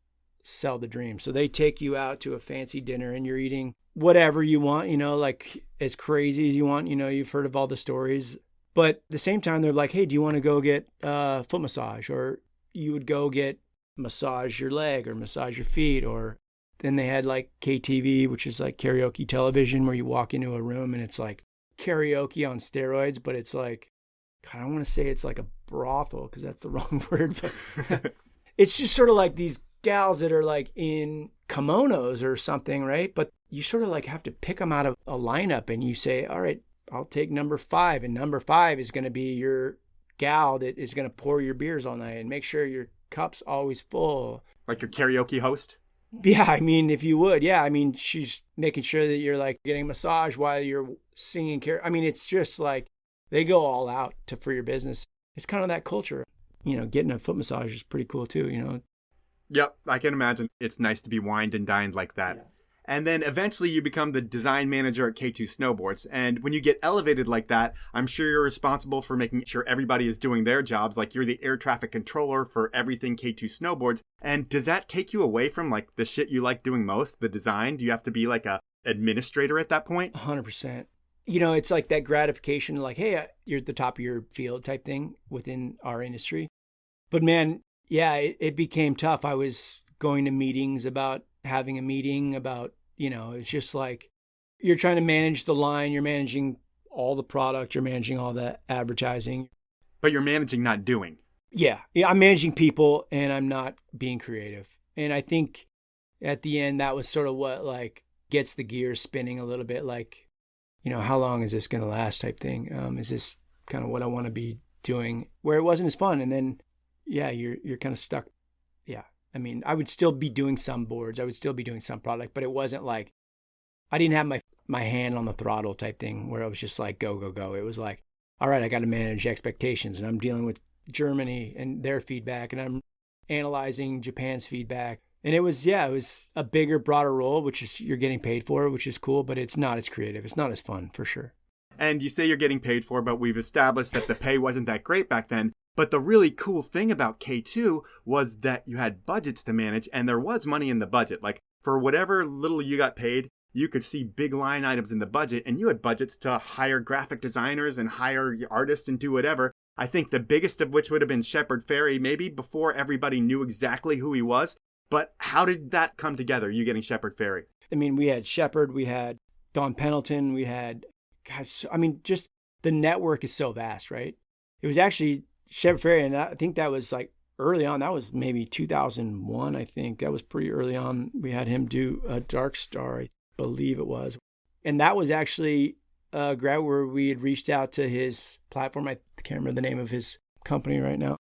E: sell the dream? So they take you out to a fancy dinner and you're eating whatever you want, like as crazy as you want. You've heard of all the stories. But at the same time, they're like, hey, do you want to go get a foot massage? Or you would go get massage your leg or massage your feet. Or then they had like KTV, which is like karaoke television, where you walk into a room and it's like karaoke on steroids, but it's like, God, I don't want to say it's like a brothel because that's the wrong word, but it's just sort of like these gals that are like in kimonos or something, right? But you sort of like have to pick them out of a lineup and you say, all right, I'll take number 5. And number 5 is going to be your gal that is going to pour your beers all night and make sure your cup's always full.
F: Like your karaoke host?
E: Yeah, I mean, if you would. Yeah, I mean, she's making sure that you're like getting a massage while you're singing. I mean, it's just like they go all out for your business. It's kind of that culture. Getting a foot massage is pretty cool too,
F: Yep, I can imagine. It's nice to be wined and dined like that. Yeah. And then eventually you become the design manager at K2 Snowboards. And when you get elevated like that, I'm sure you're responsible for making sure everybody is doing their jobs. Like you're the air traffic controller for everything K2 Snowboards. And does that take you away from like the shit you like doing most, the design? Do you have to be like a administrator at that point?
E: 100%. It's like that gratification, like, hey, you're at the top of your field type thing within our industry. But man, yeah, it became tough. I was going to meetings about having a meeting about, it's just like you're trying to manage the line, you're managing all the product, you're managing all the advertising.
F: But you're managing, not doing.
E: Yeah, I'm managing people and I'm not being creative. And I think at the end, that was sort of what like gets the gears spinning a little bit, like, how long is this going to last type thing? Is this kind of what I want to be doing, where it wasn't as fun? And then, yeah, you're kind of stuck. Yeah. I mean, I would still be doing some boards. I would still be doing some product, but it wasn't like, I didn't have my hand on the throttle type thing where I was just like, go, go, go. It was like, all right, I got to manage expectations and I'm dealing with Germany and their feedback and I'm analyzing Japan's feedback. And it was a bigger, broader role, which is you're getting paid for, which is cool, but it's not as creative. It's not as fun for sure.
F: And you say you're getting paid for, but we've established that the pay wasn't that great back then. But the really cool thing about K2 was that you had budgets to manage and there was money in the budget. Like for whatever little you got paid, you could see big line items in the budget and you had budgets to hire graphic designers and hire artists and do whatever. I think the biggest of which would have been Shepard Fairey, maybe before everybody knew exactly who he was. But how did that come together, you getting Shepard Fairey?
E: I mean, we had Shepard, we had Don Pendleton, we had, just the network is so vast, right? It was actually Shepard Fairey, and I think that was like early on. That was maybe 2001, I think. That was pretty early on. We had him do a Dark Star, I believe it was. And that was actually a grad where we had reached out to his platform. I can't remember the name of his company right now.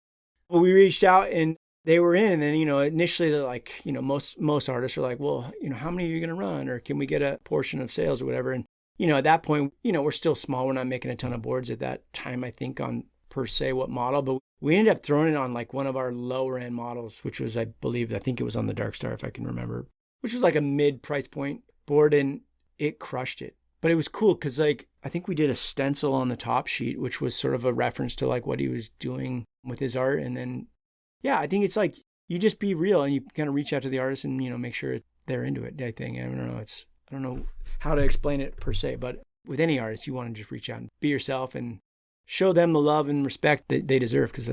E: Well, we reached out and they were in. And then, initially they're like, most artists are like, well, how many are you going to run? Or can we get a portion of sales or whatever? And, at that point, we're still small. We're not making a ton of boards at that time, I think, on per se what model. But we ended up throwing it on like one of our lower end models, which was, I think it was on the Dark Star, if I can remember, which was like a mid price point board. And it crushed it. But it was cool because like I think we did a stencil on the top sheet, which was sort of a reference to like what he was doing with his art. And then, yeah, I think it's like you just be real and you kind of reach out to the artist and, make sure they're into it. I think, I don't know how to explain it per se, but with any artist, you want to just reach out and be yourself and show them the love and respect that they deserve because,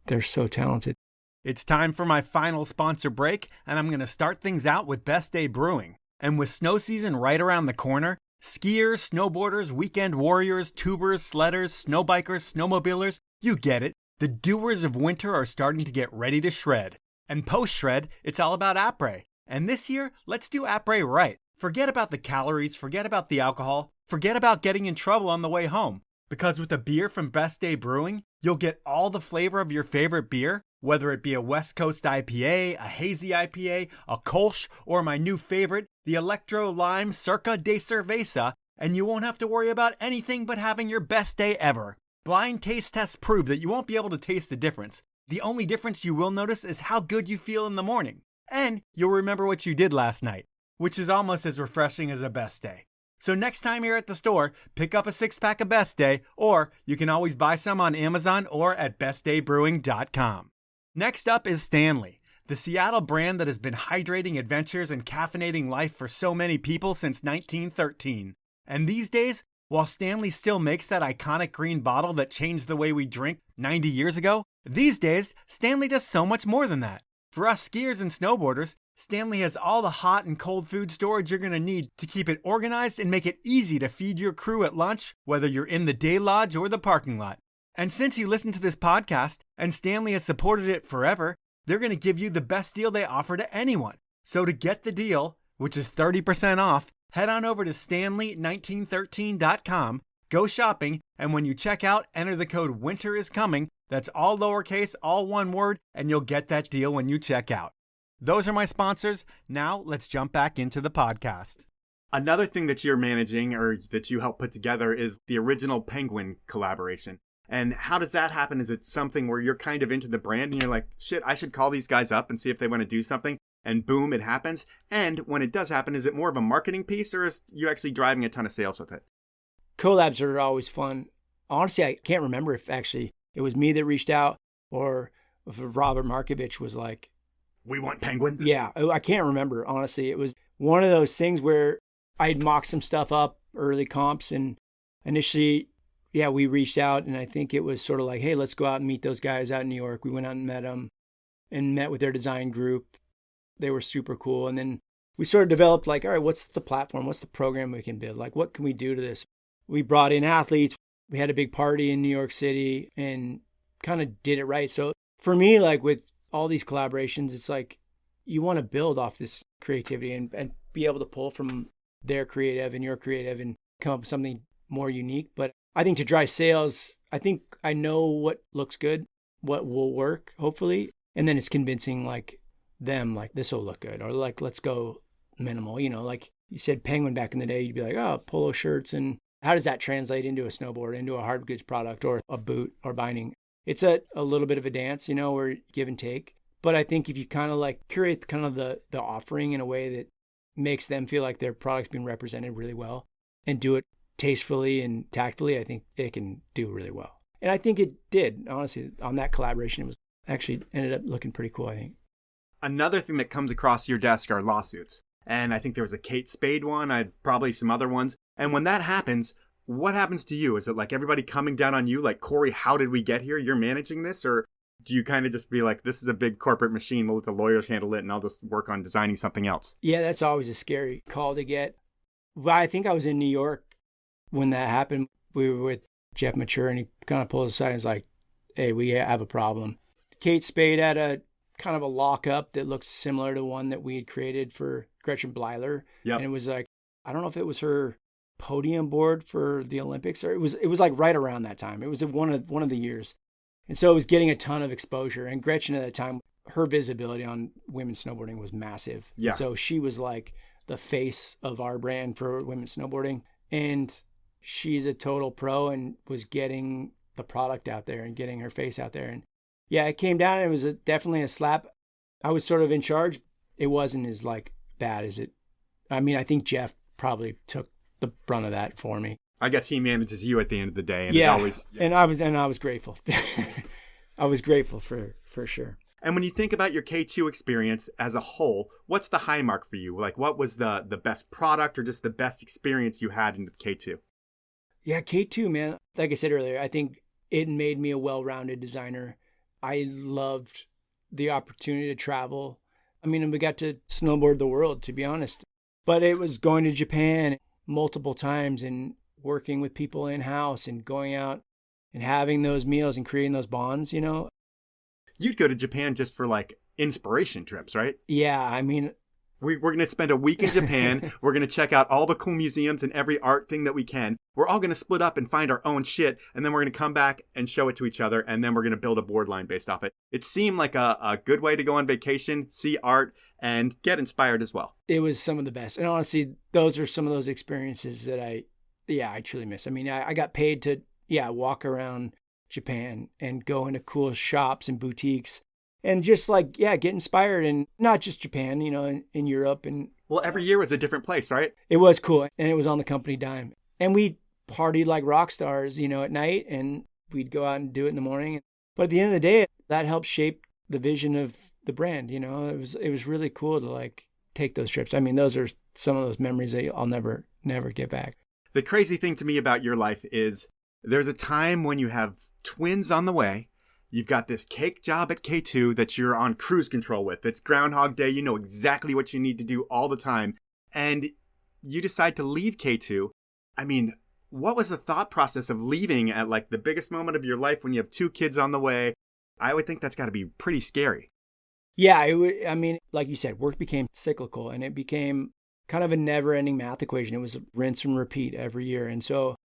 E: they're so talented.
B: It's time for my final sponsor break, and I'm going to start things out with Best Day Brewing. And with snow season right around the corner, skiers, snowboarders, weekend warriors, tubers, sledders, snowbikers, snowmobilers, you get it. The doers of winter are starting to get ready to shred. And post-shred, it's all about après. And this year, let's do après right. Forget about the calories, forget about the alcohol, forget about getting in trouble on the way home. Because with a beer from Best Day Brewing, you'll get all the flavor of your favorite beer, whether it be a West Coast IPA, a hazy IPA, a Kolsch, or my new favorite, the Electro Lime Circa de Cerveza, and you won't have to worry about anything but having your best day ever. Blind taste tests prove that you won't be able to taste the difference. The only difference you will notice is how good you feel in the morning. And you'll remember what you did last night, which is almost as refreshing as a best day. So next time you're at the store, pick up a 6-pack of Best Day, or you can always buy some on Amazon or at bestdaybrewing.com. Next up is Stanley, the Seattle brand that has been hydrating adventures and caffeinating life for so many people since 1913. And these days, while Stanley still makes that iconic green bottle that changed the way we drink 90 years ago, these days, Stanley does so much more than that. For us skiers and snowboarders, Stanley has all the hot and cold food storage you're going to need to keep it organized and make it easy to feed your crew at lunch, whether you're in the day lodge or the parking lot. And since you listen to this podcast and Stanley has supported it forever, they're going to give you the best deal they offer to anyone. So to get the deal, which is 30% off, head on over to stanley1913.com, go shopping, and when you check out, enter the code winteriscoming. That's all lowercase, all one word, and you'll get that deal when you check out. Those are my sponsors. Now let's jump back into the podcast.
F: Another thing that you're managing or that you help put together is the original Penguin collaboration. And how does that happen? Is it something where you're kind of into the brand and you're like, shit, I should call these guys up and see if they want to do something? And boom, it happens. And when it does happen, is it more of a marketing piece or is you actually driving a ton of sales with it?
E: Collabs are always fun. Honestly, I can't remember if actually it was me that reached out or if Robert Markovich was like,
F: we want Penguin?
E: Yeah, I can't remember. Honestly, it was one of those things where I'd mocked some stuff up, early comps, and initially, yeah, we reached out, and I think it was sort of like, hey, let's go out and meet those guys out in New York. We went out and met them and met with their design group. They were super cool. And then we sort of developed like, all right, what's the platform? What's the program we can build? Like, what can we do to this? We brought in athletes. We had a big party in New York City and kind of did it right. So for me, like with all these collaborations, it's like you want to build off this creativity and be able to pull from their creative and your creative and come up with something more unique. But I think to drive sales, I think I know what looks good, what will work, hopefully. And then it's convincing like them, like this will look good, or like, let's go minimal, like you said, Penguin back in the day, you'd be like, oh, polo shirts. And how does that translate into a snowboard, into a hard goods product or a boot or binding? It's a little bit of a dance, or give and take. But I think if you kind of like curate kind of the offering in a way that makes them feel like their product's being represented really well and do it tastefully and tactfully, I think it can do really well. And I think it did, honestly, on that collaboration. It was actually ended up looking pretty cool, I think.
F: Another thing that comes across your desk are lawsuits. And I think there was a Kate Spade one, I'd probably some other ones. And when that happens, what happens to you? Is it like everybody coming down on you? Like, Cory, how did we get here? You're managing this? Or do you kind of just be like, this is a big corporate machine, we'll let the lawyers handle it and I'll just work on designing something else?
E: Yeah, that's always a scary call to get. Well, I think I was in New York when that happened. We were with Jeff Mature and he kind of pulled us aside and was like, hey, we have a problem. Kate Spade had a kind of a lockup that looked similar to one that we had created for Gretchen Bleiler.
F: Yep.
E: And it was like, I don't know if it was her podium board for the Olympics, or it was like right around that time. It was one of the years. And so it was getting a ton of exposure. And Gretchen at the time, her visibility on women's snowboarding was massive.
F: Yeah.
E: And so she was like the face of our brand for women's snowboarding. And she's a total pro and was getting the product out there and getting her face out there. And yeah, it came down. It was definitely a slap. I was sort of in charge. It wasn't as like bad as it. I mean, I think Jeff probably took the brunt of that for me.
F: I guess he manages you at the end of the day. And
E: yeah.
F: It always, yeah.
E: And I was grateful. I was grateful for sure.
F: And when you think about your K2 experience as a whole, what's the high mark for you? Like, what was the best product or just the best experience you had in K2?
E: Yeah, K2, man. Like I said earlier, I think it made me a well-rounded designer. I loved the opportunity to travel. I mean, we got to snowboard the world, to be honest. But it was going to Japan multiple times and working with people in-house and going out and having those meals and creating those bonds, you know.
F: You'd go to Japan just for like inspiration trips, right?
E: Yeah, I mean,
F: we're going to spend a week in Japan. We're going to check out all the cool museums and every art thing that we can. We're all going to split up and find our own shit. And then we're going to come back and show it to each other. And then we're going to build a board line based off it. It seemed like a good way to go on vacation, see art, and get inspired as well.
E: It was some of the best. And honestly, those are some of those experiences that I truly miss. I mean, I got paid to, walk around Japan and go into cool shops and boutiques and just like, get inspired. And not just Japan, you know, in Europe. And
F: well, every year was a different place, right?
E: It was cool. And it was on the company dime. And we partied like rock stars, you know, at night, and we'd go out and do it in the morning. But at the end of the day, that helped shape the vision of the brand. You know, it was really cool to like take those trips. I mean, those are some of those memories that I'll never get back.
F: The crazy thing to me about your life is there's a time when you have twins on the way. You've got this cake job at K2 that you're on cruise control with. It's Groundhog Day. You know exactly what you need to do all the time. And you decide to leave K2. I mean, what was the thought process of leaving at like the biggest moment of your life when you have two kids on the way? I would think that's got to be pretty scary.
E: Yeah, I mean, like you said, work became cyclical and it became kind of a never-ending math equation. It was rinse and repeat every year. And so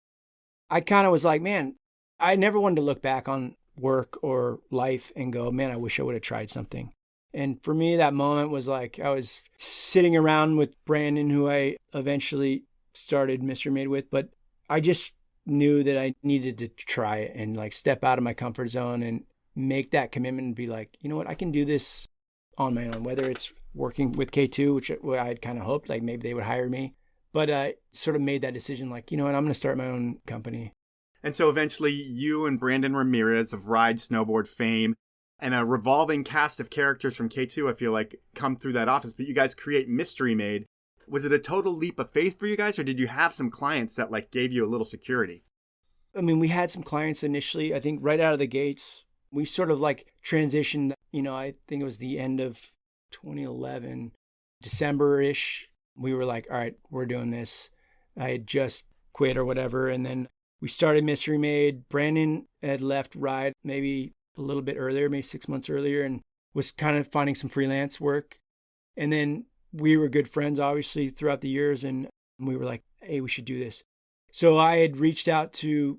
E: I kind of was like, man, I never wanted to look back on work or life and go, man, I wish I would have tried something. And for me, that moment was like I was sitting around with Brandon, who I eventually started Mystery Made with, but I just knew that I needed to try it and like step out of my comfort zone and make that commitment and be like, you know what, I can do this on my own, whether it's working with K2, which I had kind of hoped like maybe they would hire me. But I sort of made that decision like, you know what, I'm going to start my own company.
F: And so eventually you and Brandon Ramirez of Ride Snowboard fame and a revolving cast of characters from K2, I feel like, come through that office. But you guys create Mystery Made. Was it a total leap of faith for you guys, or did you have some clients that like gave you a little security?
E: I mean, we had some clients initially. I think right out of the gates, we sort of like transitioned, you know, I think it was the end of 2011, December-ish. We were like, all right, we're doing this. I had just quit or whatever. And then we started Mystery Made. Brandon had left Ride maybe a little bit earlier, maybe 6 months earlier, and was kind of finding some freelance work. And then we were good friends, obviously, throughout the years. And we were like, hey, we should do this. So I had reached out to,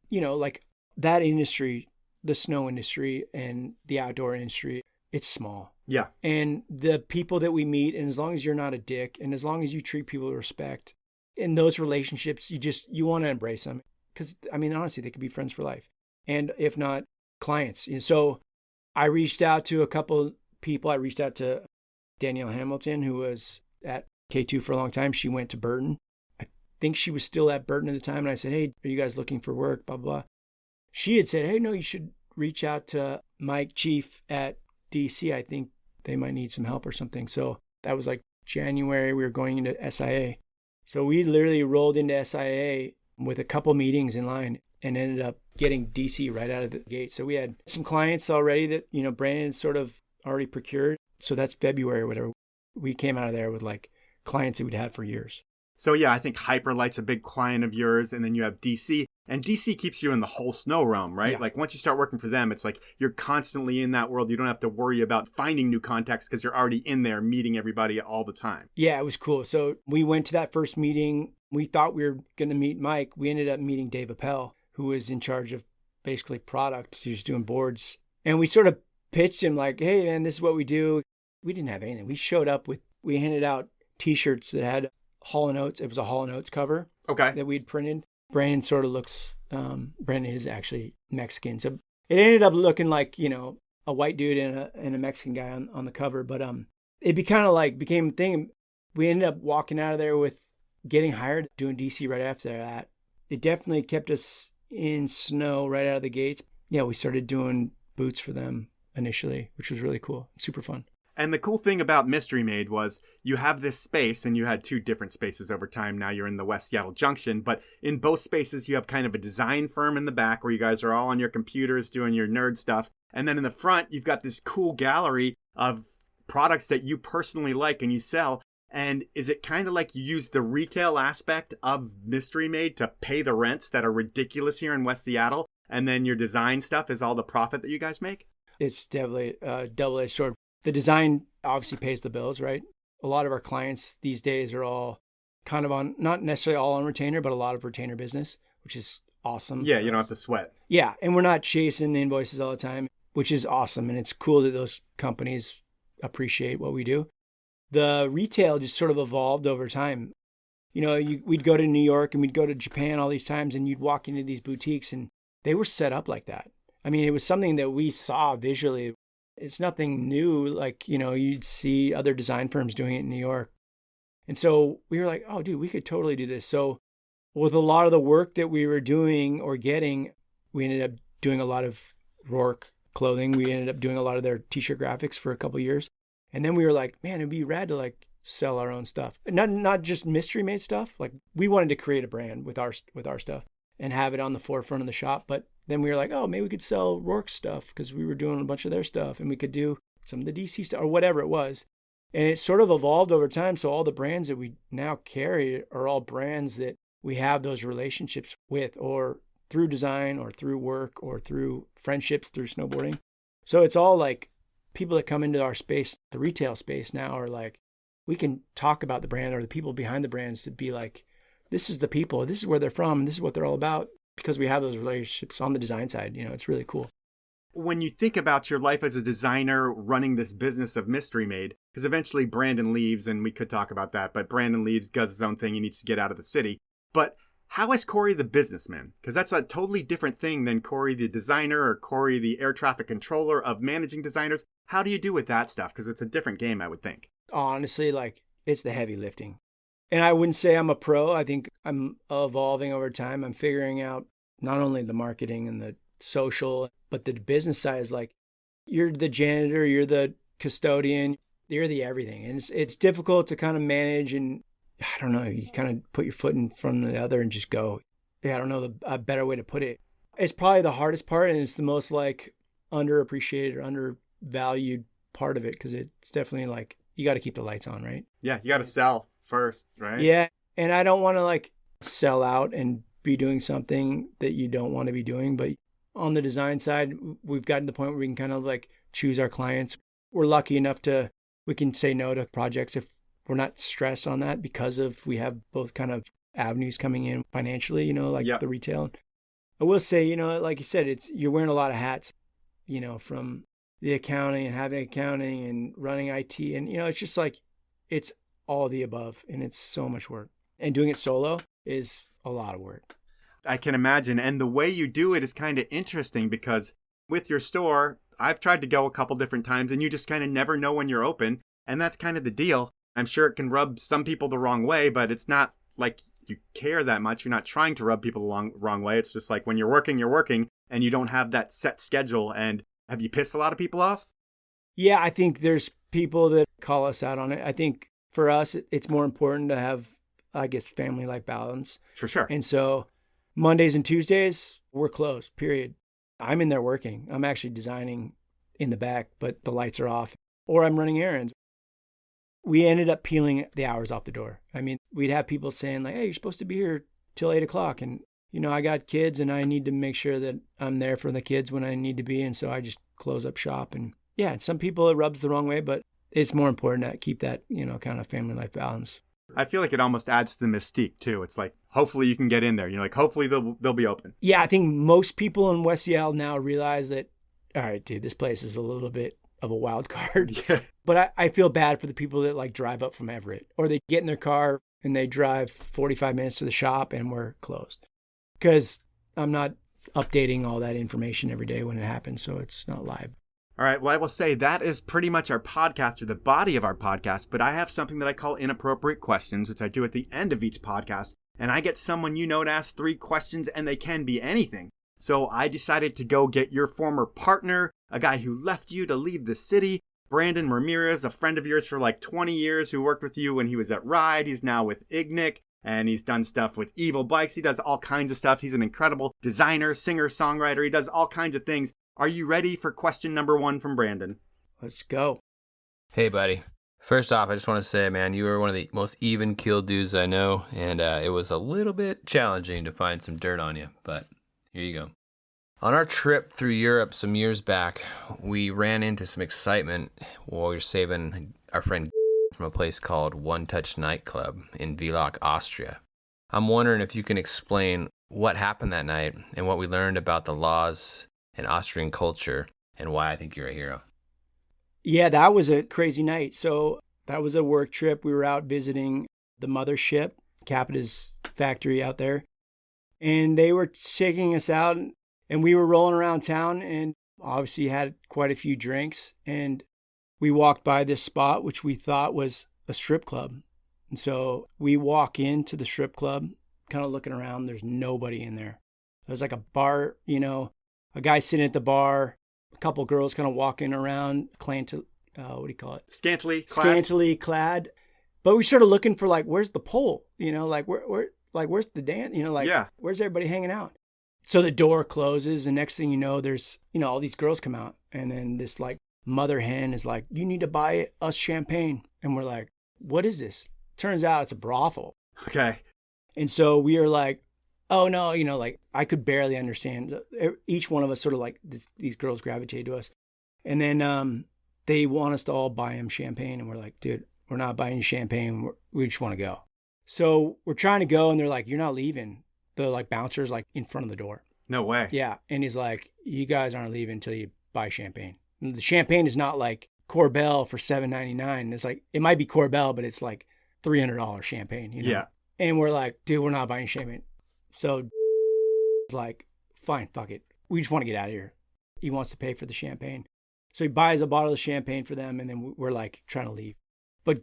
E: you know, like that industry, the snow industry and the outdoor industry, it's small.
F: Yeah. And
E: the people that we meet, and as long as you're not a dick, and as long as you treat people with respect, in those relationships, you want to embrace them. Because, I mean, honestly, they could be friends for life. And if not, clients. And so I reached out to a couple people. I reached out to Danielle Hamilton, who was at K2 for a long time. She went to Burton. I think she was still at Burton at the time. And I said, hey, are you guys looking for work? Blah, blah, blah. She had said, hey, no, you should reach out to Mike Chief at DC. I think they might need some help or something. So that was like January. We were going into SIA. So we literally rolled into SIA with a couple meetings in line and ended up getting DC right out of the gate. So we had some clients already that, you know, Brandon sort of already procured. So that's February or whatever. We came out of there with like clients that we'd had for years.
F: So yeah, I think Hyperlight's a big client of yours. And then you have DC. And DC keeps you in the whole snow realm, right?
E: Yeah.
F: Like once you start working for them, it's like you're constantly in that world. You don't have to worry about finding new contacts because you're already in there meeting everybody all the time.
E: Yeah, it was cool. So we went to that first meeting. We thought we were going to meet Mike. We ended up meeting Dave Appel, who was in charge of basically product. He was doing boards. And we sort of pitched him like, hey, man, this is what we do. We didn't have anything. We showed up we handed out T-shirts that had Hall & Oates. It was a Hall & Oates cover that we'd printed. Brandon sort of looks, Brandon is actually Mexican. So it ended up looking like, a white dude and a Mexican guy on the cover. But it became a thing. We ended up walking out of there with getting hired, doing DC right after that. It definitely kept us in snow right out of the gates. Yeah, we started doing boots for them initially, which was really cool. Super fun.
F: And the cool thing about Mystery Made was you have this space, and you had 2 different spaces over time. Now you're in the West Seattle Junction, but in both spaces you have kind of a design firm in the back where you guys are all on your computers doing your nerd stuff. And then in the front, you've got this cool gallery of products that you personally like and you sell. And is it kind of like you use the retail aspect of Mystery Made to pay the rents that are ridiculous here in West Seattle? And then your design stuff is all the profit that you guys make?
E: It's definitely a double-edged sword. The design obviously pays the bills, right? A lot of our clients these days are all kind of on, not necessarily all on retainer, but a lot of retainer business, which is awesome.
F: Yeah, you don't have to sweat.
E: Yeah, and we're not chasing the invoices all the time, which is awesome. And it's cool that those companies appreciate what we do. The retail just sort of evolved over time. We'd go to New York and we'd go to Japan all these times, and you'd walk into these boutiques and they were set up like that. I mean, it was something that we saw visually. It's nothing new. Like, you'd see other design firms doing it in New York. And so we were like, oh, dude, we could totally do this. So with a lot of the work that we were doing or getting, we ended up doing a lot of Rourke clothing. We ended up doing a lot of their T-shirt graphics for a couple of years. And then we were like, man, it'd be rad to sell our own stuff. Not just Mystery Made stuff. Like, we wanted to create a brand with our stuff and have it on the forefront of the shop. But then we were like, oh, maybe we could sell Rourke stuff because we were doing a bunch of their stuff, and we could do some of the DC stuff or whatever it was. And it sort of evolved over time. So all the brands that we now carry are all brands that we have those relationships with, or through design or through work or through friendships, through snowboarding. So it's all like people that come into our space, the retail space now, are like, we can talk about the brand or the people behind the brands to be like, this is the people, this is where they're from, and this is what they're all about, because we have those relationships on the design side. It's really cool.
F: When you think about your life as a designer running this business of Mystery Made, because eventually Brandon leaves, and we could talk about that, but Brandon leaves, does his own thing, he needs to get out of the city. But how is Cory the businessman? Because that's a totally different thing than Cory the designer or Cory the air traffic controller of managing designers. How do you do with that stuff? Because it's a different game, I would think.
E: Honestly, it's the heavy lifting. And I wouldn't say I'm a pro. I think I'm evolving over time. I'm figuring out not only the marketing and the social, but the business side is like, you're the janitor, you're the custodian, you're the everything. And it's difficult to kind of manage, and I don't know, you kind of put your foot in front of the other and just go. Yeah, I don't know a better way to put it. It's probably the hardest part, and it's the most underappreciated or undervalued part of it, because it's definitely you got to keep the lights on, right?
F: Yeah, you got to sell first, right?
E: Yeah, and I don't want to sell out and be doing something that you don't want to be doing. But on the design side, we've gotten to the point where we can kind of choose our clients. We're lucky enough we can say no to projects if we're not stressed on that, because we have both kind of avenues coming in financially,
F: Yep.
E: The retail. I will say, like you said, you're wearing a lot of hats, from the accounting and having accounting and running IT. And, it's just it's all the above, and it's so much work. And doing it solo is a lot of work.
F: I can imagine. And the way you do it is kind of interesting, because with your store, I've tried to go a couple different times, and you just kind of never know when you're open. And that's kind of the deal. I'm sure it can rub some people the wrong way, but it's not like you care that much. You're not trying to rub people the wrong way. It's just like when you're working, and you don't have that set schedule. And have you pissed a lot of people off?
E: Yeah, I think there's people that call us out on it. I think for us, it's more important to have, family life balance.
F: For sure.
E: And so Mondays and Tuesdays, we're closed, period. I'm in there working. I'm actually designing in the back, but the lights are off, or I'm running errands. We ended up peeling the hours off the door. I mean, we'd have people saying hey, you're supposed to be here till 8 o'clock. And, I got kids and I need to make sure that I'm there for the kids when I need to be. And so I just close up shop. And yeah, some people it rubs the wrong way, but it's more important to keep that, kind of family life balance.
F: I feel like it almost adds to the mystique too. It's like, hopefully you can get in there. Hopefully they'll be open.
E: Yeah, I think most people in West Seattle now realize that, all right, dude, this place is a little bit of a wild card.
F: Yeah.
E: But I feel bad for the people that like drive up from Everett, or they get in their car and they drive 45 minutes to the shop and we're closed. Because I'm not updating all that information every day when it happens, so it's not live.
F: All right, well, I will say that is pretty much our podcast, or the body of our podcast, but I have something that I call Inappropriate Questions, which I do at the end of each podcast, and I get someone to ask 3 questions, and they can be anything. So I decided to go get your former partner, a guy who left you to leave the city, Brandon Ramirez, a friend of yours for like 20 years who worked with you when he was at Ride. He's now with Ignic, and he's done stuff with Evil Bikes. He does all kinds of stuff. He's an incredible designer, singer, songwriter. He does all kinds of things. Are you ready for question number 1 from Brandon?
E: Let's go.
G: Hey, buddy. First off, I just want to say, man, you were one of the most even-keeled dudes I know, and it was a little bit challenging to find some dirt on you, but here you go. On our trip through Europe some years back, we ran into some excitement while we were saving our friend from a place called One Touch Nightclub in Villach, Austria. I'm wondering if you can explain what happened that night and what we learned about the laws and Austrian culture, and why I think you're a hero.
E: Yeah, that was a crazy night. So that was a work trip. We were out visiting the mothership, Capita's factory out there. And they were taking us out, and we were rolling around town, and obviously had quite a few drinks. And we walked by this spot, which we thought was a strip club. And so we walk into the strip club, kind of looking around. There's nobody in there. There's like a bar, a guy sitting at the bar, a couple girls kind of walking around, Scantily clad. But we started looking for like, where's the pole? Where's the dance? Where's everybody hanging out? So the door closes, and next thing you know, there's, all these girls come out, and then this like mother hen is like, you need to buy us champagne. And we're like, what is this? Turns out it's a brothel.
F: Okay.
E: And so we are like, oh no, I could barely understand. Each one of us sort of like these girls gravitated to us. And then they want us to all buy them champagne. And we're like, dude, we're not buying you champagne. We just want to go. So we're trying to go, and they're like, you're not leaving. The like bouncer's like in front of the door.
F: No way.
E: Yeah. And he's like, you guys aren't leaving until you buy champagne. And the champagne is not like Corbel for $7.99. It's like, it might be Corbel, but it's like $300 champagne,
F: Yeah.
E: And we're like, dude, we're not buying champagne. So it's like, fine, fuck it. We just want to get out of here. He wants to pay for the champagne. So he buys a bottle of champagne for them, and then we're like trying to leave. But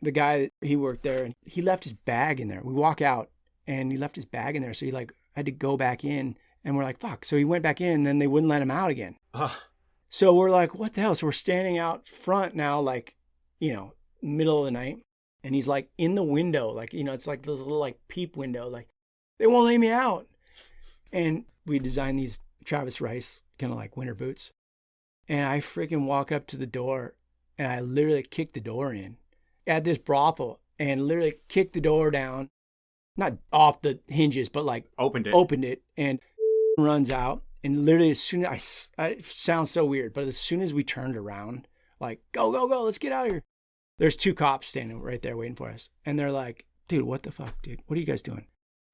E: the guy, he worked there, and he left his bag in there. We walk out, and he left his bag in there. So he like had to go back in, and we're like, fuck. So he went back in, and then they wouldn't let him out again.
F: Ugh.
E: So we're like, what the hell? So we're standing out front now, like, middle of the night. And he's like in the window, like, it's like this little like peep window, like, they won't let me out. And we designed these Travis Rice kind of like winter boots. And I freaking walk up to the door, and I literally kick the door in at this brothel, and literally kicked the door down, not off the hinges, but like opened it, and runs out. And literally as soon as it sounds so weird, but as soon as we turned around, like, go, let's get out of here. There's 2 cops standing right there waiting for us. And they're like, dude, what the fuck, dude? What are you guys doing?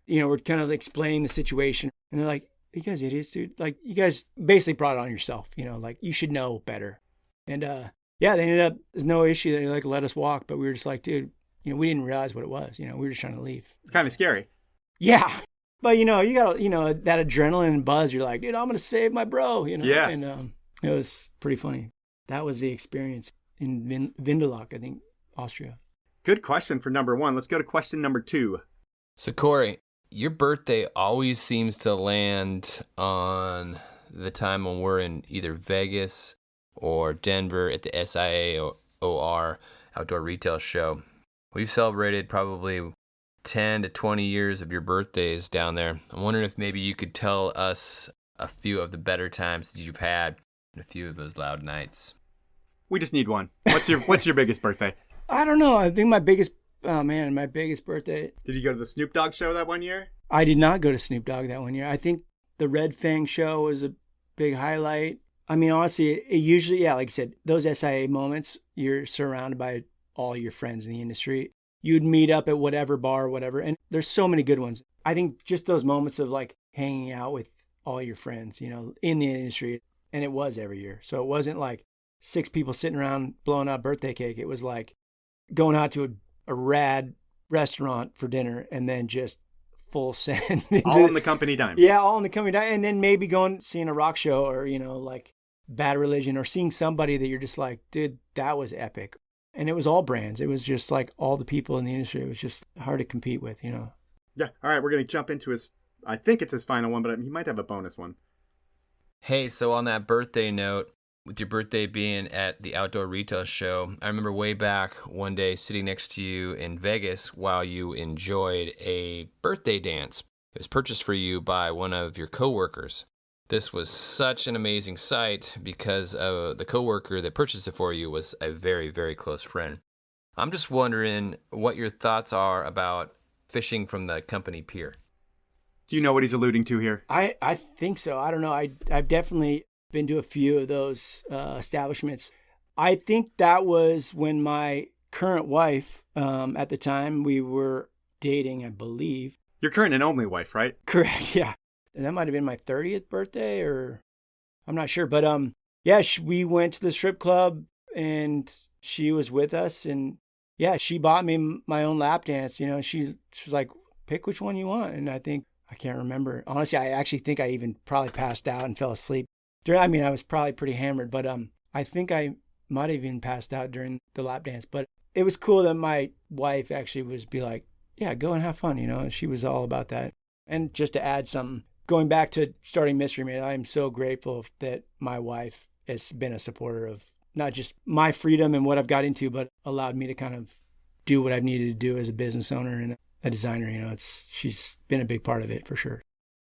E: We're kind of explaining the situation. And they're like, you guys idiots, dude. Like, you guys basically brought it on yourself. Like, you should know better. And they ended up, there's no issue. They like let us walk. But we were just like, dude, we didn't realize what it was. We were just trying to leave.
F: It's kind of scary.
E: Yeah. But, you got, that adrenaline and buzz. You're like, dude, I'm going to save my bro.
F: Yeah.
E: And it was pretty funny. That was the experience in Vindalach, I think, Austria.
F: Good question for number 1. Let's go to question number 2.
G: So, Cory, your birthday always seems to land on the time when we're in either Vegas or Denver at the SIAOR Outdoor Retail Show. We've celebrated probably 10 to 20 years of your birthdays down there. I'm wondering if maybe you could tell us a few of the better times that you've had and a few of those loud nights.
F: We just need one. What's your biggest birthday?
E: I don't know. I think my biggest birthday.
F: Did you go to the Snoop Dogg show that one year?
E: I did not go to Snoop Dogg that one year. I think the Red Fang show was a big highlight. I mean, honestly, it usually, yeah, like I said, those SIA moments, you're surrounded by all your friends in the industry. You'd meet up at whatever bar, whatever. And there's so many good ones. I think just those moments of like hanging out with all your friends, you know, in the industry. And it was every year. So it wasn't like 6 people sitting around blowing out birthday cake. It was like going out to a rad restaurant for dinner and then just full send.
F: All in the company dime.
E: Yeah, all in the company dime. And then maybe going, seeing a rock show or, you know, like Bad Religion or seeing somebody that you're just like, dude, that was epic. And it was all brands. It was just like all the people in the industry. It was just hard to compete with, you know.
F: Yeah. All right. We're going to jump into his, I think it's his final one, but he might have a bonus one.
G: Hey, so on that birthday note, with your birthday being at the outdoor retail show, I remember way back one day sitting next to you in Vegas while you enjoyed a birthday dance. It was purchased for you by one of your coworkers. This was such an amazing sight because the coworker that purchased it for you was a very, very close friend. I'm just wondering what your thoughts are about fishing from the company pier.
F: Do you know what he's alluding to here?
E: I think so. I don't know. I've definitely been to a few of those establishments. I think that was when my current wife, at the time, we were dating, I believe.
F: Your current and only wife, right?
E: Correct, yeah. And that might have been my 30th birthday, or I'm not sure. But yeah, we went to the strip club and she was with us. And yeah, she bought me my own lap dance. You know, she was like, pick which one you want. And I can't remember. Honestly, I actually think I even probably passed out and fell asleep. I mean, I was probably pretty hammered, but I think I might have even passed out during the lap dance. But it was cool that my wife actually be like, yeah, go and have fun, you know. She was all about that. And just to add something, going back to starting Mystery Made, I'm so grateful that my wife has been a supporter of not just my freedom and what I've got into, but allowed me to kind of do what I've needed to do as a business owner and a designer. You know, she's been a big part of it for sure.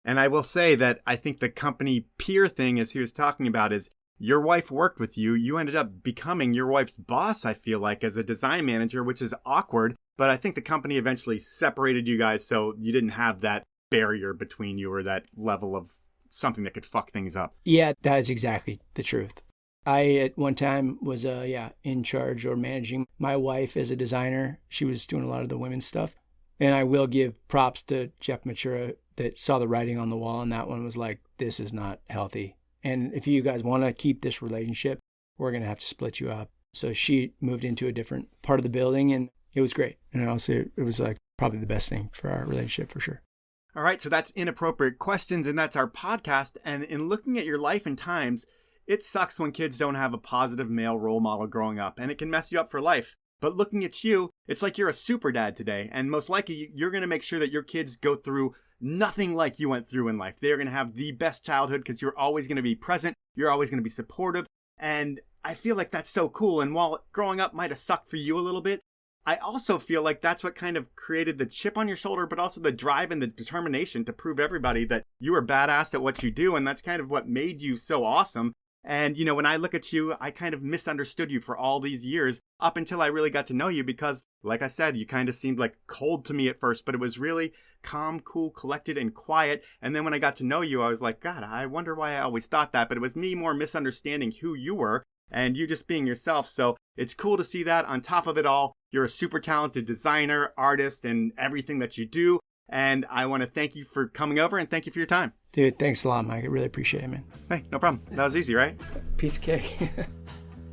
F: And I will say that I think the company peer thing, as he was talking about, is your wife worked with you. You ended up becoming your wife's boss, I feel like, as a design manager, which is awkward. But I think the company eventually separated you guys so you didn't have that barrier between you or that level of something that could fuck things up.
E: Yeah, that is exactly the truth. I, at one time, was in charge or managing my wife as a designer. She was doing a lot of the women's stuff. And I will give props to Jeff Matura that saw the writing on the wall, and that one was like, this is not healthy. And if you guys want to keep this relationship, we're going to have to split you up. So she moved into a different part of the building, and it was great. And also, it was like probably the best thing for our relationship for sure.
F: All right, so that's Inappropriate Questions, and that's our podcast. And in looking at your life and times, it sucks when kids don't have a positive male role model growing up, and it can mess you up for life. But looking at you, it's like you're a super dad today, and most likely you're going to make sure that your kids go through nothing like you went through in life. They're going to have the best childhood because you're always going to be present, you're always going to be supportive, and I feel like that's so cool. And while growing up might have sucked for you a little bit, I also feel like that's what kind of created the chip on your shoulder, but also the drive and the determination to prove everybody that you are badass at what you do, and that's kind of what made you so awesome. And, you know, when I look at you, I kind of misunderstood you for all these years up until I really got to know you because, like I said, you kind of seemed like cold to me at first, but it was really calm, cool, collected, and quiet. And then when I got to know you, I was like, God, I wonder why I always thought that. But it was me more misunderstanding who you were and you just being yourself. So it's cool to see that. On top of it all, you're a super talented designer, artist, and everything that you do. And I want to thank you for coming over and thank you for your time.
E: Dude, thanks a lot, Mike. I really appreciate it, man.
F: Hey, no problem. That was easy, right?
E: Piece of cake.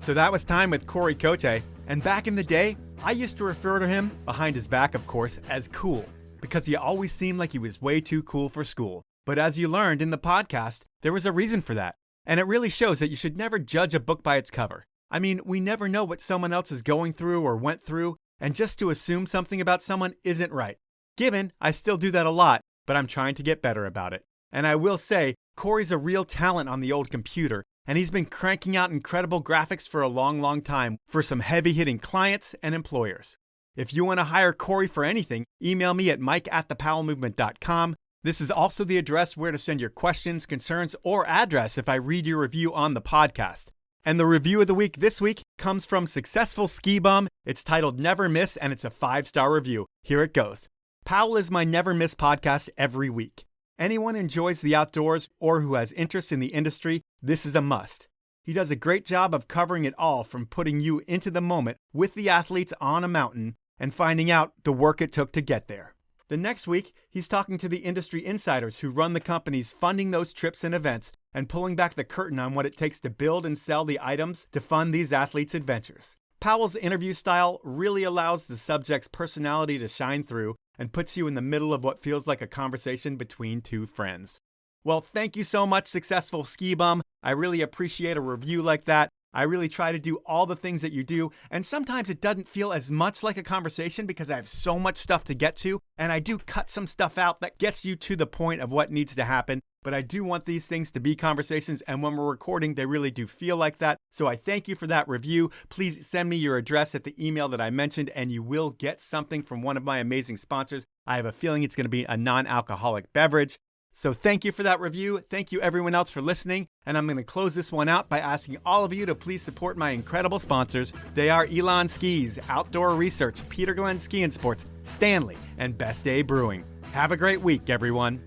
B: So that was time with Cory Côté. And back in the day, I used to refer to him, behind his back of course, as cool, because he always seemed like he was way too cool for school. But as you learned in the podcast, there was a reason for that. And it really shows that you should never judge a book by its cover. I mean, we never know what someone else is going through or went through, and just to assume something about someone isn't right. Given, I still do that a lot, but I'm trying to get better about it. And I will say, Cory's a real talent on the old computer, and he's been cranking out incredible graphics for a long, long time for some heavy-hitting clients and employers. If you want to hire Cory for anything, email me at mike@thepowellmovement.com. This is also the address where to send your questions, concerns, or address if I read your review on the podcast. And the review of the week this week comes from Successful Ski Bum. It's titled Never Miss, and it's a 5-star review. Here it goes. Powell is my never miss podcast every week. Anyone enjoys the outdoors or who has interest in the industry, this is a must. He does a great job of covering it all, from putting you into the moment with the athletes on a mountain and finding out the work it took to get there. The next week, he's talking to the industry insiders who run the companies funding those trips and events and pulling back the curtain on what it takes to build and sell the items to fund these athletes' adventures. Powell's interview style really allows the subject's personality to shine through and puts you in the middle of what feels like a conversation between two friends. Well, thank you so much, Successful Ski Bum. I really appreciate a review like that. I really try to do all the things that you do, and sometimes it doesn't feel as much like a conversation because I have so much stuff to get to, and I do cut some stuff out that gets you to the point of what needs to happen, but I do want these things to be conversations, and when we're recording, they really do feel like that. So I thank you for that review. Please send me your address at the email that I mentioned, and you will get something from one of my amazing sponsors. I have a feeling it's going to be a non-alcoholic beverage. So thank you for that review. Thank you everyone else for listening. And I'm going to close this one out by asking all of you to please support my incredible sponsors. They are Elon Skis, Outdoor Research, Peter Glenn Ski and Sports, Stanley, and Best Day Brewing. Have a great week, everyone.